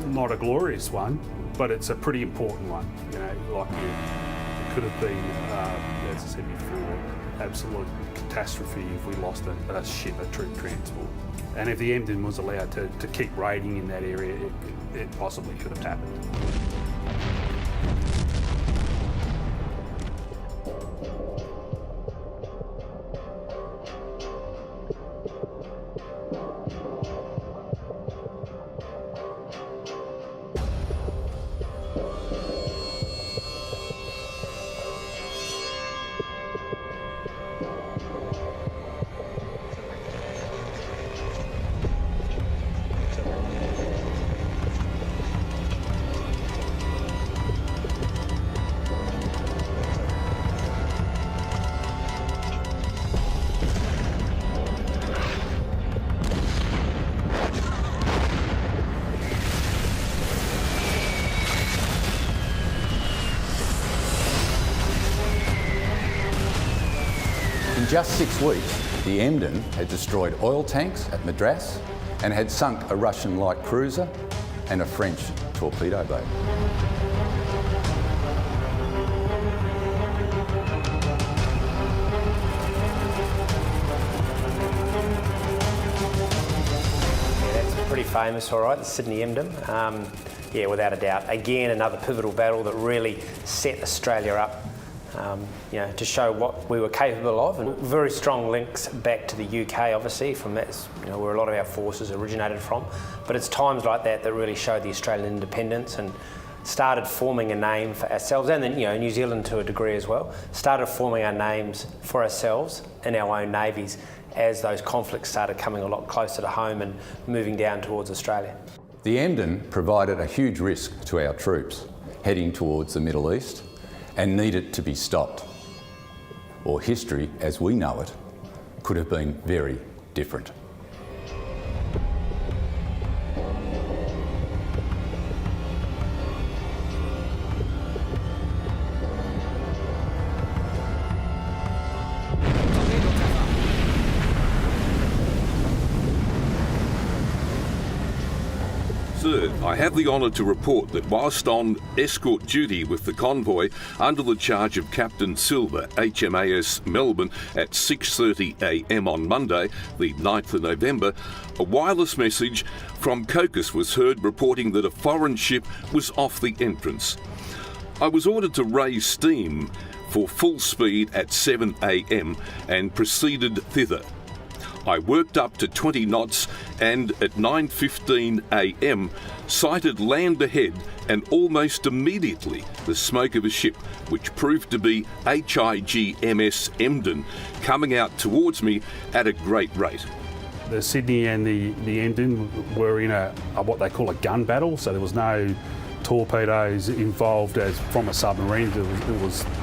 not a glorious one, but it's a pretty important one. You know, like it could have been, as I said before, absolute catastrophe if we lost a ship, a troop transport. And if the Emden was allowed to keep raiding in that area, it possibly could have happened. In just 6 weeks, the Emden had destroyed oil tanks at Madras and had sunk a Russian light cruiser and a French torpedo boat. Pretty famous, all right, the Sydney Emden. Yeah, without a doubt. Again, another pivotal battle that really set Australia up, you know, to show what we were capable of, and very strong links back to the UK, obviously, from that's, you know, where a lot of our forces originated from. But it's times like that that really showed the Australian independence and started forming a name for ourselves, and then, you know, New Zealand to a degree as well, started forming our names for ourselves in our own navies as those conflicts started coming a lot closer to home and moving down towards Australia. The Emden provided a huge risk to our troops heading towards the Middle East and needed to be stopped. Or history, as we know it, could have been very different. Sir, I have the honour to report that whilst on escort duty with the convoy under the charge of Captain Silver, HMAS Melbourne, at 6:30 a.m. on Monday, the 9th of November, a wireless message from COCUS was heard reporting that a foreign ship was off the entrance. I was ordered to raise steam for full speed at 7 a.m. and proceeded thither. I worked up to 20 knots and at 9:15 a.m. sighted land ahead, and almost immediately the smoke of a ship, which proved to be HIGMS Emden, coming out towards me at a great rate. The Sydney and the Emden were in a what they call a gun battle, so there was no torpedoes involved as from a submarine.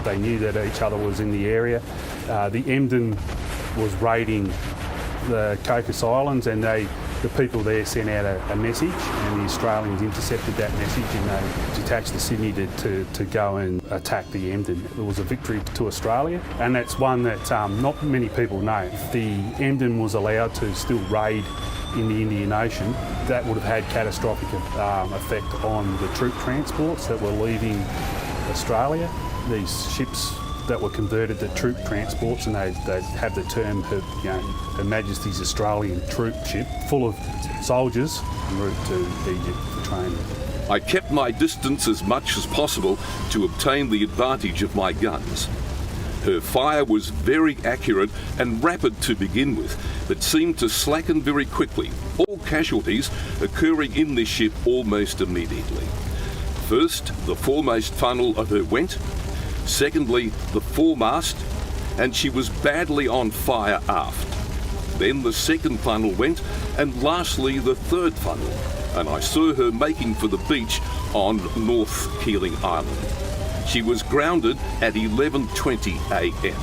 They knew that each other was in the area. The Emden was raiding the Cocos Islands, and the people there sent out a message, and the Australians intercepted that message, and they detached the Sydney to go and attack the Emden. It was a victory to Australia, and that's one that not many people know. If the Emden was allowed to still raid in the Indian Ocean, that would have had catastrophic effect on the troop transports that were leaving Australia. These ships that were converted to troop transports, and they have the term, Her Majesty's Australian troop ship, full of soldiers en route to Egypt for training. I kept my distance as much as possible to obtain the advantage of my guns. Her fire was very accurate and rapid to begin with, but seemed to slacken very quickly, all casualties occurring in this ship almost immediately. First, the foremost funnel of her went. Secondly, the foremast, and she was badly on fire aft. Then the second funnel went, and lastly the third funnel, and I saw her making for the beach on North Keeling Island. She was grounded at 11:20 a.m.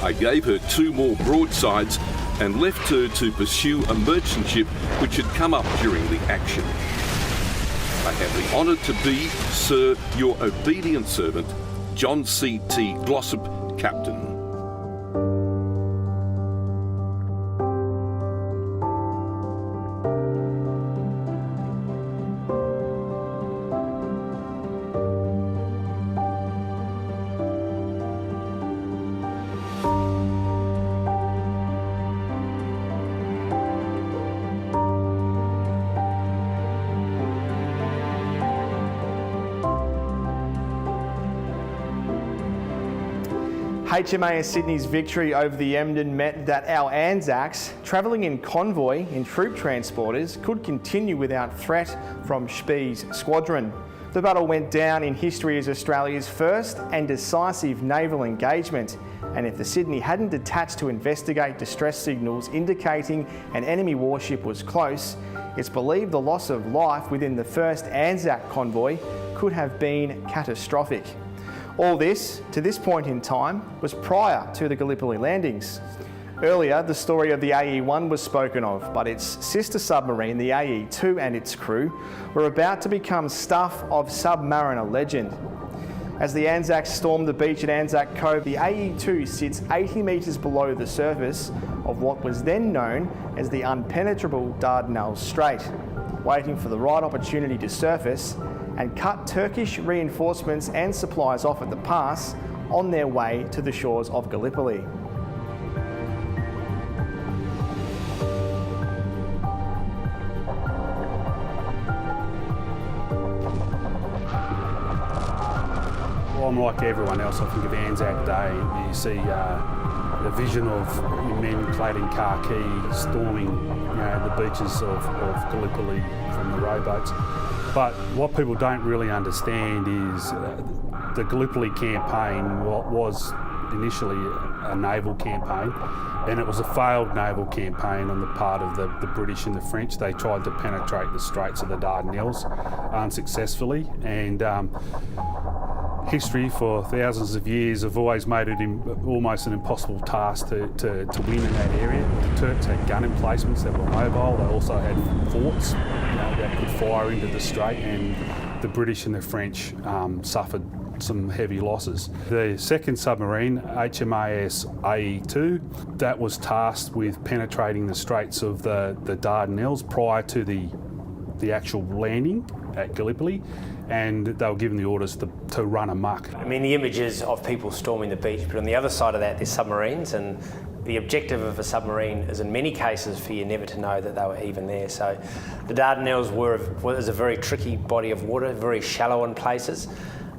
I gave her 2 more broadsides, and left her to pursue a merchant ship which had come up during the action. I have the honour to be, Sir, your obedient servant, John C.T. Glossop, Captain. HMAS Sydney's victory over the Emden meant that our Anzacs, travelling in convoy in troop transporters, could continue without threat from Spee's squadron. The battle went down in history as Australia's first and decisive naval engagement, and if the Sydney hadn't detached to investigate distress signals indicating an enemy warship was close, it's believed the loss of life within the first Anzac convoy could have been catastrophic. All this, to this point in time, was prior to the Gallipoli landings. Earlier, the story of the AE-1 was spoken of, but its sister submarine, the AE-2 and its crew, were about to become stuff of submariner legend. As the Anzacs stormed the beach at Anzac Cove, the AE-2 sits 80 metres below the surface of what was then known as the unpenetrable Dardanelles Strait, waiting for the right opportunity to surface and cut Turkish reinforcements and supplies off at the pass on their way to the shores of Gallipoli. Well, I'm like everyone else. I think of Anzac Day. You see the vision of men clad in khaki storming, the beaches of Gallipoli from the rowboats. But what people don't really understand is the Gallipoli campaign was initially a naval campaign, and it was a failed naval campaign on the part of the British and the French. They tried to penetrate the Straits of the Dardanelles unsuccessfully, and history for thousands of years have always made it almost an impossible task to win in that area. The Turks had gun emplacements that were mobile. They also had forts that could fire into the strait, and the British and the French suffered some heavy losses. The second submarine, HMAS AE-2, that was tasked with penetrating the Straits of the Dardanelles prior to the actual landing at Gallipoli, and they were given the orders to run amok. I mean, the images of people storming the beach, but on the other side of that, there's submarines, and the objective of a submarine is in many cases for you never to know that they were even there. So the Dardanelles was a very tricky body of water, very shallow in places.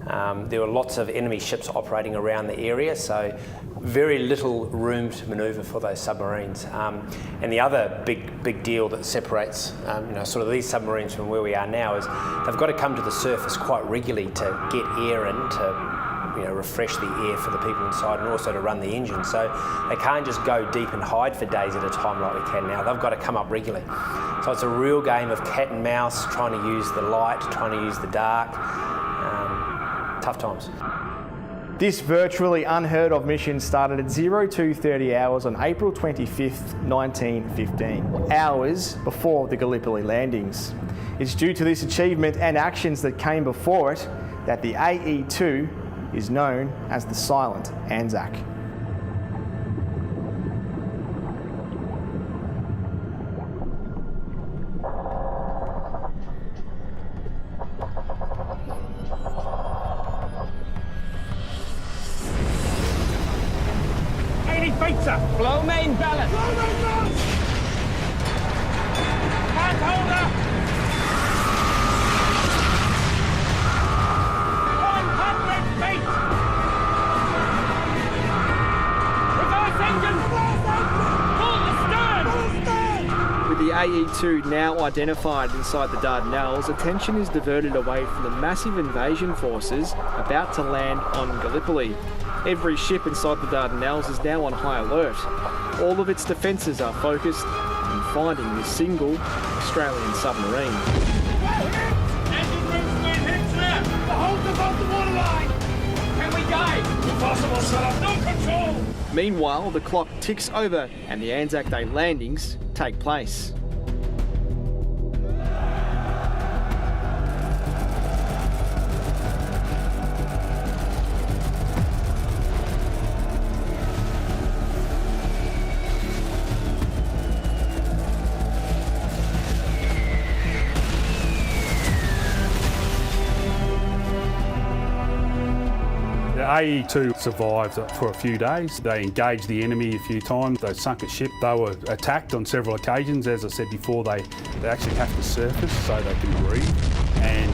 There were lots of enemy ships operating around the area, so very little room to manoeuvre for those submarines. And the other big deal that separates sort of these submarines from where we are now is they've got to come to the surface quite regularly to get air in, to refresh the air for the people inside, and also to run the engine. So they can't just go deep and hide for days at a time like we can now. They've got to come up regularly. So it's a real game of cat and mouse, trying to use the light, trying to use the dark. Tough times. This virtually unheard of mission started at 02:30 hours on April 25th, 1915, hours before the Gallipoli landings. It's due to this achievement and actions that came before it that the AE-2 is known as the Silent Anzac. Blow main ballast. Hand holder. 100 feet. Reverse engine. Full astern. With the AE-2 now identified inside the Dardanelles, attention is diverted away from the massive invasion forces about to land on Gallipoli. Every ship inside the Dardanelles is now on high alert. All of its defences are focused on finding this single Australian submarine. Engine room clear, hit clear. The hole's above the waterline. Can we dive? Impossible, sir. No control. Meanwhile, the clock ticks over and the Anzac Day landings take place. AE2 survived for a few days. They engaged the enemy a few times. They sunk a ship. They were attacked on several occasions. As I said before, they actually have to surface so they can breathe and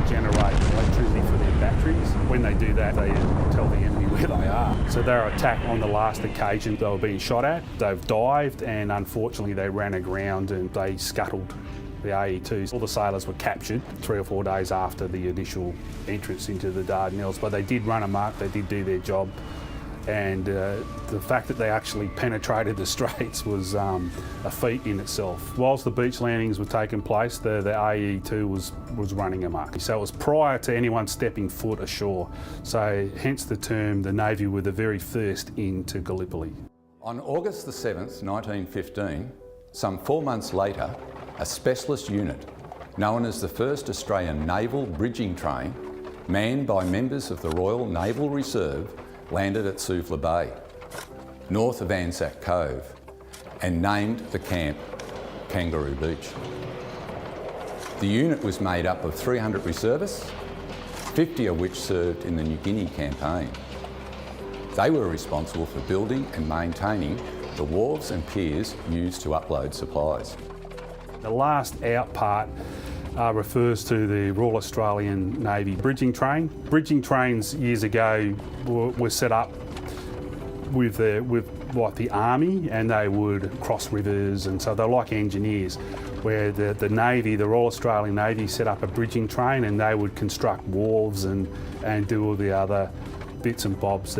generate electricity for their batteries. When they do that, they tell the enemy where they are. So they were attacked on the last occasion. They were being shot at. They've dived and unfortunately they ran aground and they scuttled the AE2s. All the sailors were captured 3 or 4 days after the initial entrance into the Dardanelles, but they did run amok, they did do their job, and the fact that they actually penetrated the straits was a feat in itself. Whilst the beach landings were taking place, the AE2 was running amok. So it was prior to anyone stepping foot ashore, so hence the term, the Navy were the very first into Gallipoli. On August the 7th, 1915, some 4 months later, a specialist unit, known as the 1st Australian Naval Bridging Train, manned by members of the Royal Naval Reserve, landed at Suvla Bay, north of Anzac Cove, and named the camp Kangaroo Beach. The unit was made up of 300 reservists, 50 of which served in the New Guinea campaign. They were responsible for building and maintaining the wharves and piers used to upload supplies. The last out part refers to the Royal Australian Navy bridging train. Bridging trains years ago were set up with the army, and they would cross rivers, and so they're like engineers, where the Navy, the Royal Australian Navy, set up a bridging train and they would construct wharves and do all the other bits and bobs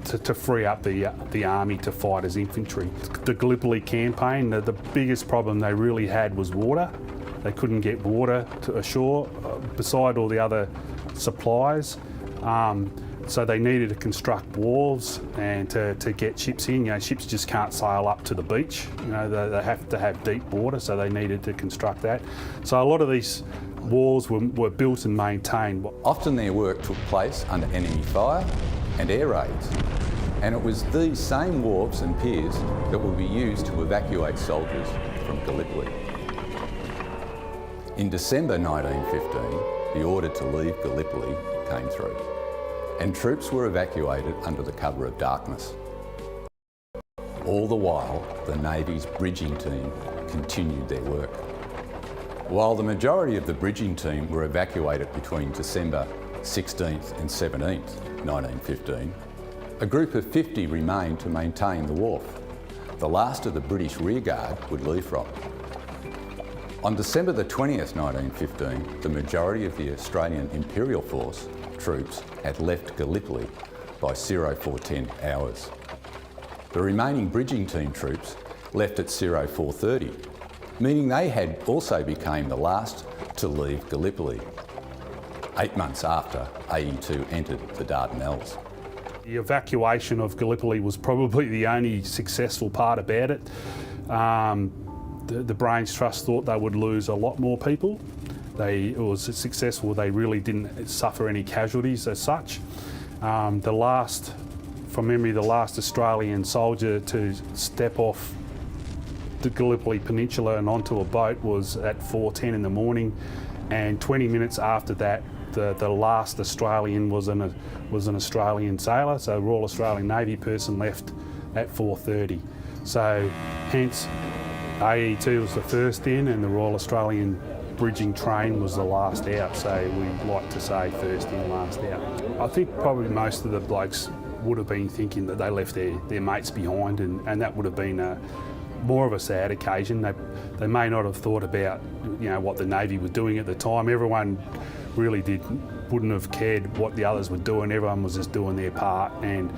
to free up the army to fight as infantry. The Gallipoli campaign, the biggest problem they really had was water. They couldn't get water to ashore, beside all the other supplies. So they needed to construct wharves and to get ships in. You know, ships just can't sail up to the beach. You know, they have to have deep water, so they needed to construct that. So a lot of these wharves were built and maintained. Often their work took place under enemy fire and air raids, and it was these same wharves and piers that would be used to evacuate soldiers from Gallipoli. In December 1915, the order to leave Gallipoli came through, and troops were evacuated under the cover of darkness. All the while, the Navy's bridging team continued their work. While the majority of the bridging team were evacuated between December 16th and 17th, 1915, a group of 50 remained to maintain the wharf. The last of the British rearguard would leave from. On December the 20th, 1915, the majority of the Australian Imperial Force troops had left Gallipoli by 0410 hours. The remaining bridging team troops left at 0430, meaning they had also become the last to leave Gallipoli, 8 months after AE2 entered the Dardanelles. The evacuation of Gallipoli was probably the only successful part about it. The Brains Trust thought they would lose a lot more people. It was successful. They really didn't suffer any casualties as such. From memory, the last Australian soldier to step off the Gallipoli Peninsula and onto a boat was at 4:10 in the morning, and 20 minutes after that, the last Australian was an Australian sailor, so a Royal Australian Navy person left at 4:30. So hence AE2 was the first in and the Royal Australian bridging train was the last out, so we like to say first in, last out. I think probably most of the blokes would have been thinking that they left their mates behind, and that would have been more of a sad occasion. They may not have thought about, you know, what the Navy was doing at the time. Everyone really wouldn't have cared what the others were doing. Everyone was just doing their part, and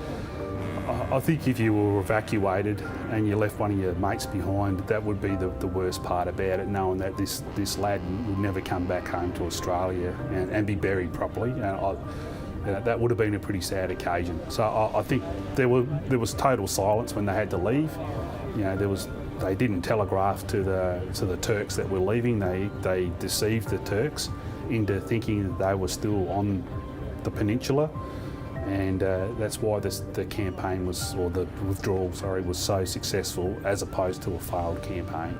I think if you were evacuated and you left one of your mates behind, that would be the worst part about it, knowing that this lad would never come back home to Australia and be buried properly. that would have been a pretty sad occasion. So I think there was total silence when they had to leave. They didn't telegraph to the Turks that were leaving. They deceived the Turks into thinking that they were still on the peninsula, and that's why the campaign or the withdrawal, was so successful as opposed to a failed campaign.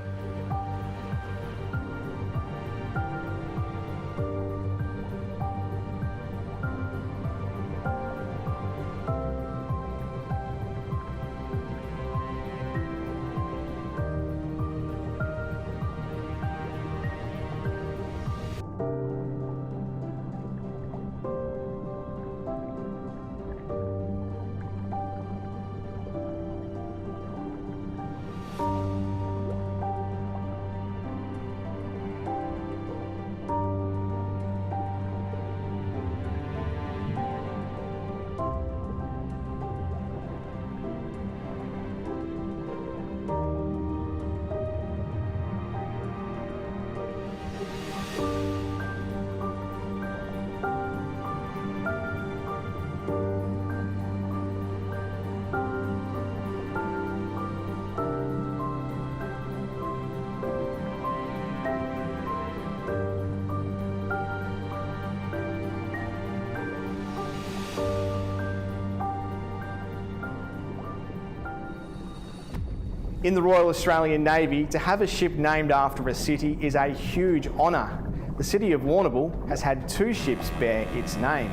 In the Royal Australian Navy, to have a ship named after a city is a huge honour. The city of Warrnambool has had 2 ships bear its name.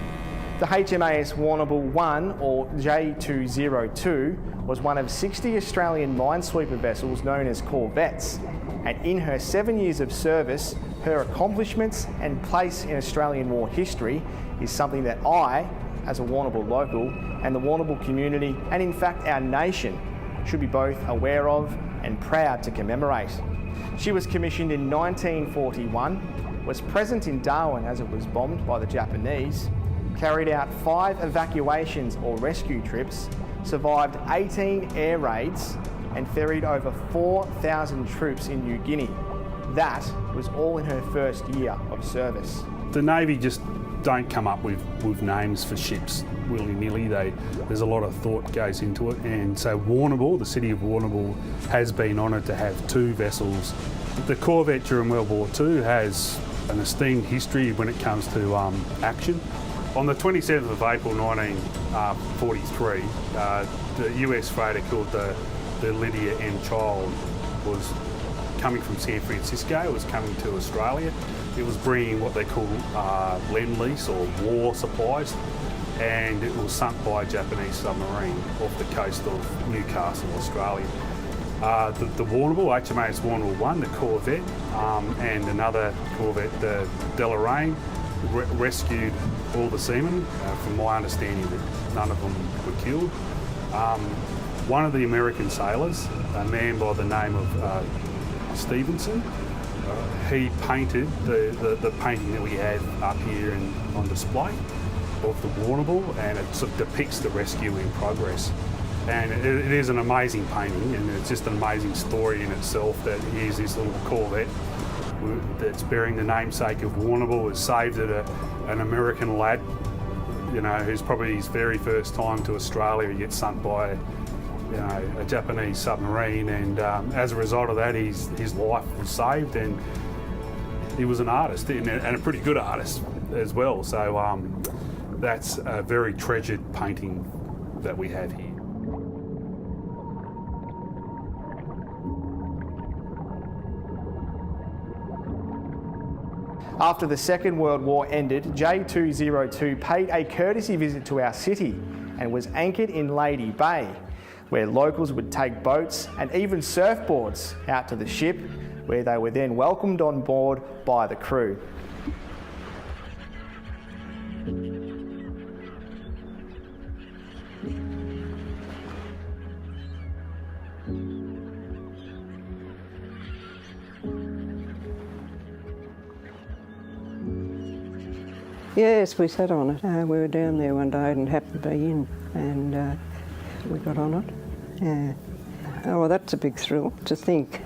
The HMAS Warrnambool 1, or J202, was one of 60 Australian minesweeper vessels known as corvettes, and in her 7 years of service, her accomplishments and place in Australian war history is something that I, as a Warrnambool local, and the Warrnambool community, and in fact our nation, should be both aware of and proud to commemorate. She was commissioned in 1941, was present in Darwin as it was bombed by the Japanese, carried out 5 evacuations or rescue trips, survived 18 air raids, and ferried over 4,000 troops in New Guinea. That was all in her first year of service. The Navy just don't come up with names for ships willy-nilly. There's a lot of thought goes into it, and so Warrnambool, the city of Warrnambool, has been honoured to have 2 vessels. The corvette during World War II has an esteemed history when it comes to action. On the 27th of April 1943, the US freighter called the Lydia M. Child was coming from San Francisco. It was coming to Australia. It was bringing what they call lend-lease or war supplies, and it was sunk by a Japanese submarine off the coast of Newcastle, Australia. The Warrnambool, HMAS Warrnambool 1, the corvette, and another corvette, the Deloraine, rescued all the seamen. From my understanding, that none of them were killed. One of the American sailors, a man by the name of Stevenson, he painted the painting that we have up here on display of the Warrnambool, and it sort of depicts the rescue in progress. And it is an amazing painting, and it's just an amazing story in itself, that here's this little corvette that's bearing the namesake of Warrnambool. It saved an American lad, who's probably his very first time to Australia. He gets sunk by a Japanese submarine, and as a result of that, his life was saved, and he was an artist, and a pretty good artist as well. So that's a very treasured painting that we have here. After the Second World War ended, J202 paid a courtesy visit to our city and was anchored in Lady Bay, where locals would take boats and even surfboards out to the ship, where they were then welcomed on board by the crew. Yes, we sat on it. We were down there one day and happened to be in, and we got on it. Yeah. Oh, well, that's a big thrill to think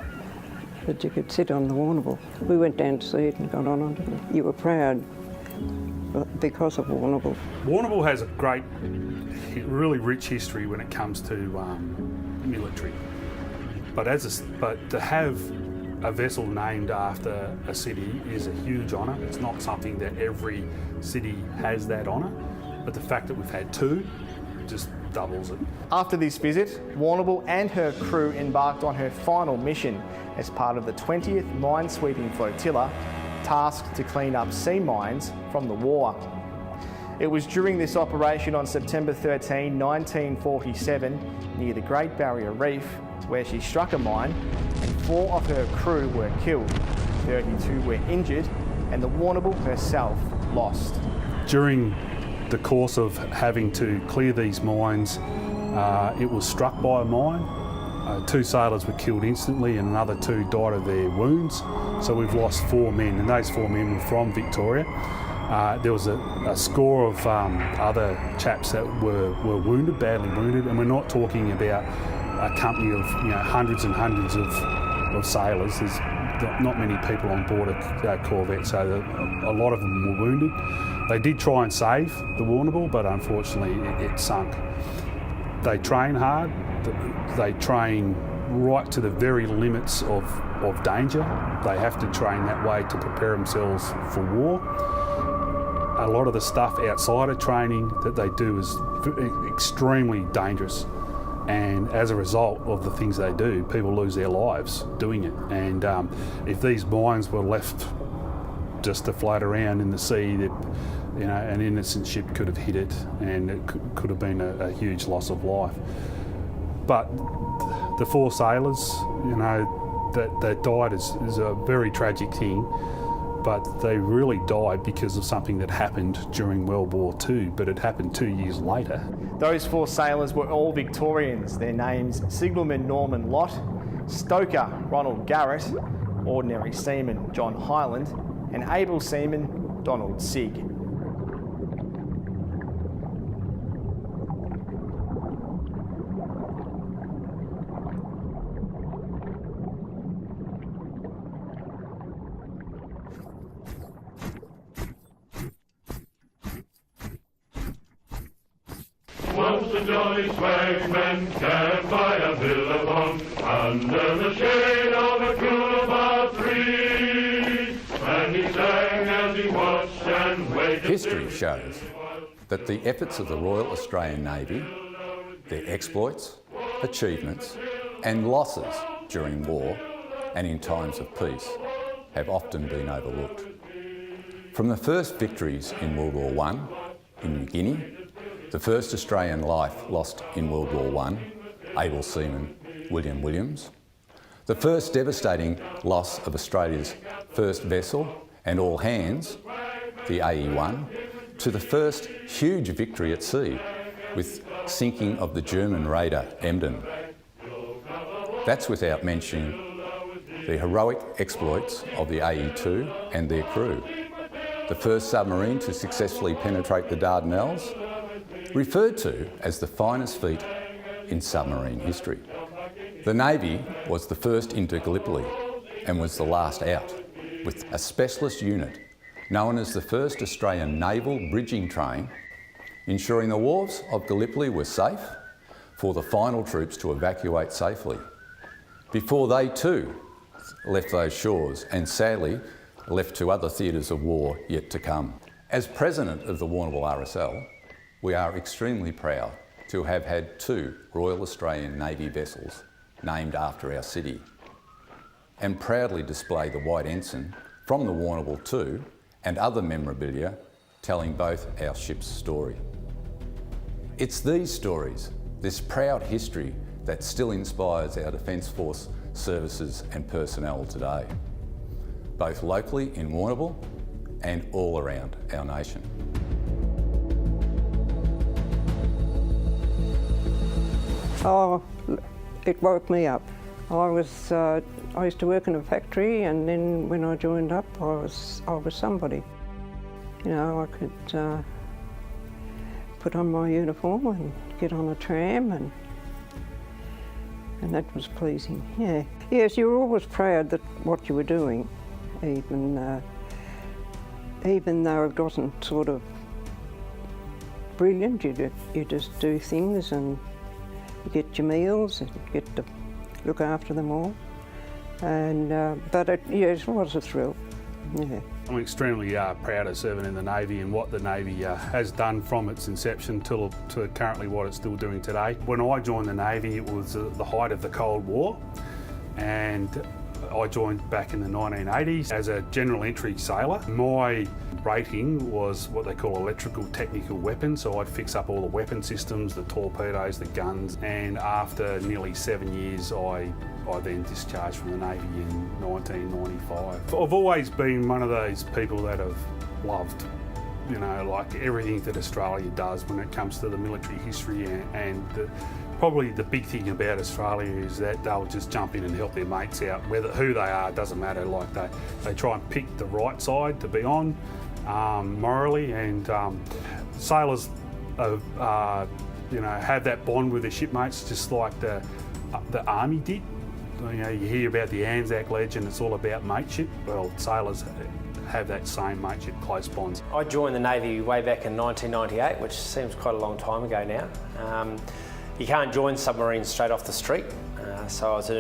that you could sit on the Warrnambool. We went down to see it and got on it. You were proud because of Warrnambool. Warrnambool has a great, really rich history when it comes to military. But to have a vessel named after a city is a huge honour. It's not something that every city has that honour, but the fact that we've had two just doubles it. After this visit, Warrnambool and her crew embarked on her final mission as part of the 20th Minesweeping Flotilla, tasked to clean up sea mines from the war. It was during this operation on September 13, 1947, near the Great Barrier Reef, where she struck a mine and 4 of her crew were killed, 32 were injured, and the Warrnambool herself lost. During the course of having to clear these mines, it was struck by a mine. 2 sailors were killed instantly and another 2 died of their wounds. So we've lost 4 men, and those 4 men were from Victoria. There was a score of other chaps that were wounded, badly wounded, and we're not talking about a company of hundreds and hundreds of sailors. There's not many people on board a corvette, so a lot of them were wounded. They did try and save the Warrnambool, but unfortunately it sunk. They train hard. They train right to the very limits of danger. They have to train that way to prepare themselves for war. A lot of the stuff outside of training that they do is extremely dangerous. And as a result of the things they do, people lose their lives doing it. And if these mines were left just to float around in the sea, that an innocent ship could have hit it, and it could have been a huge loss of life. But the 4 sailors, that died is a very tragic thing. But they really died because of something that happened during World War II, but it happened 2 years later. Those 4 sailors were all Victorians. Their names: Signalman Norman Lott, Stoker Ronald Garrett, Ordinary Seaman John Hyland, and Able Seaman Donald Sigg. Once the jolly swagman camped by a billabong under the shade of a coolabah tree, and he sang as he watched and waited. History shows that the efforts of the Royal Australian Navy, their exploits, achievements and losses during war and in times of peace have often been overlooked. From the first victories in World War I in New Guinea, the first Australian life lost in World War I, able seaman William Williams, the first devastating loss of Australia's first vessel and all hands, the AE1, to the first huge victory at sea with sinking of the German raider Emden. That's without mentioning the heroic exploits of the AE2 and their crew, the first submarine to successfully penetrate the Dardanelles, referred to as the finest feat in submarine history. The Navy was the first into Gallipoli and was the last out, with a specialist unit known as the first Australian Naval Bridging Train, ensuring the wharves of Gallipoli were safe for the final troops to evacuate safely, before they too left those shores and sadly left to other theatres of war yet to come. As President of the Warrnambool RSL, we are extremely proud to have had 2 Royal Australian Navy vessels named after our city, and proudly display the white ensign from the Warrnambool too and other memorabilia telling both our ships' story. It's these stories, this proud history, that still inspires our Defence Force services and personnel today, both locally in Warrnambool and all around our nation. Oh, it woke me up. I used to work in a factory, and then when I joined up, I was somebody. I could put on my uniform and get on a tram, and that was pleasing. Yeah. Yes, you were always proud that what you were doing, even even though it wasn't sort of brilliant, you just do things and you get your meals and you get to look after them all. And but it was a thrill. Yeah. I'm extremely proud of serving in the Navy and what the Navy has done from its inception to currently what it's still doing today. When I joined the Navy, it was the height of the Cold War, and I joined back in the 1980s as a general entry sailor. My rating was what they call electrical technical weapons, so I'd fix up all the weapon systems, the torpedoes, the guns, and after nearly 7 years I then discharged from the Navy in 1995. I've always been one of those people that have loved, you know, like everything that Australia does when it comes to the military history, and probably the big thing about Australia is that they'll just jump in and help their mates out, who they are, doesn't matter. Like they try and pick the right side to be on morally, and sailors you know, have that bond with their shipmates just like the Army did. You know, you hear about the Anzac legend, it's all about mateship. Well, sailors have that same mateship, close bonds. I joined the Navy way back in 1998, which seems quite a long time ago now. You can't join submarines straight off the street, so I was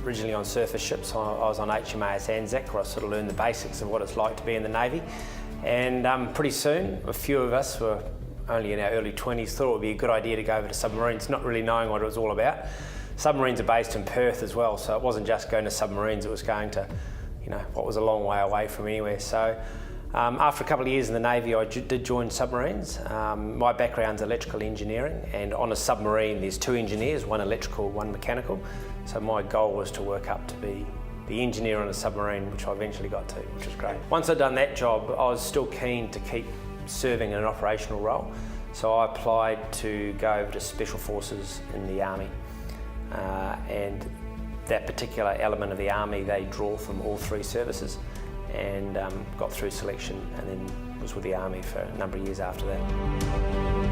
originally on surface ships. I was on HMAS Anzac, where I sort of learned the basics of what it's like to be in the Navy. And pretty soon, a few of us were only in our early 20s, thought it would be a good idea to go over to submarines, not really knowing what it was all about. Submarines are based in Perth as well, so it wasn't just going to submarines, it was going to, you know, what was a long way away from anywhere. So after a couple of years in the Navy, I did join submarines. My background's electrical engineering, and on a submarine there's 2 engineers, one electrical, one mechanical. So my goal was to work up to be the engineer on a submarine, which I eventually got to, which was great. Once I'd done that job, I was still keen to keep serving in an operational role. So I applied to go over to Special Forces in the Army. And that particular element of the Army, they draw from all 3 services, and got through selection, and then was with the Army for a number of years after that.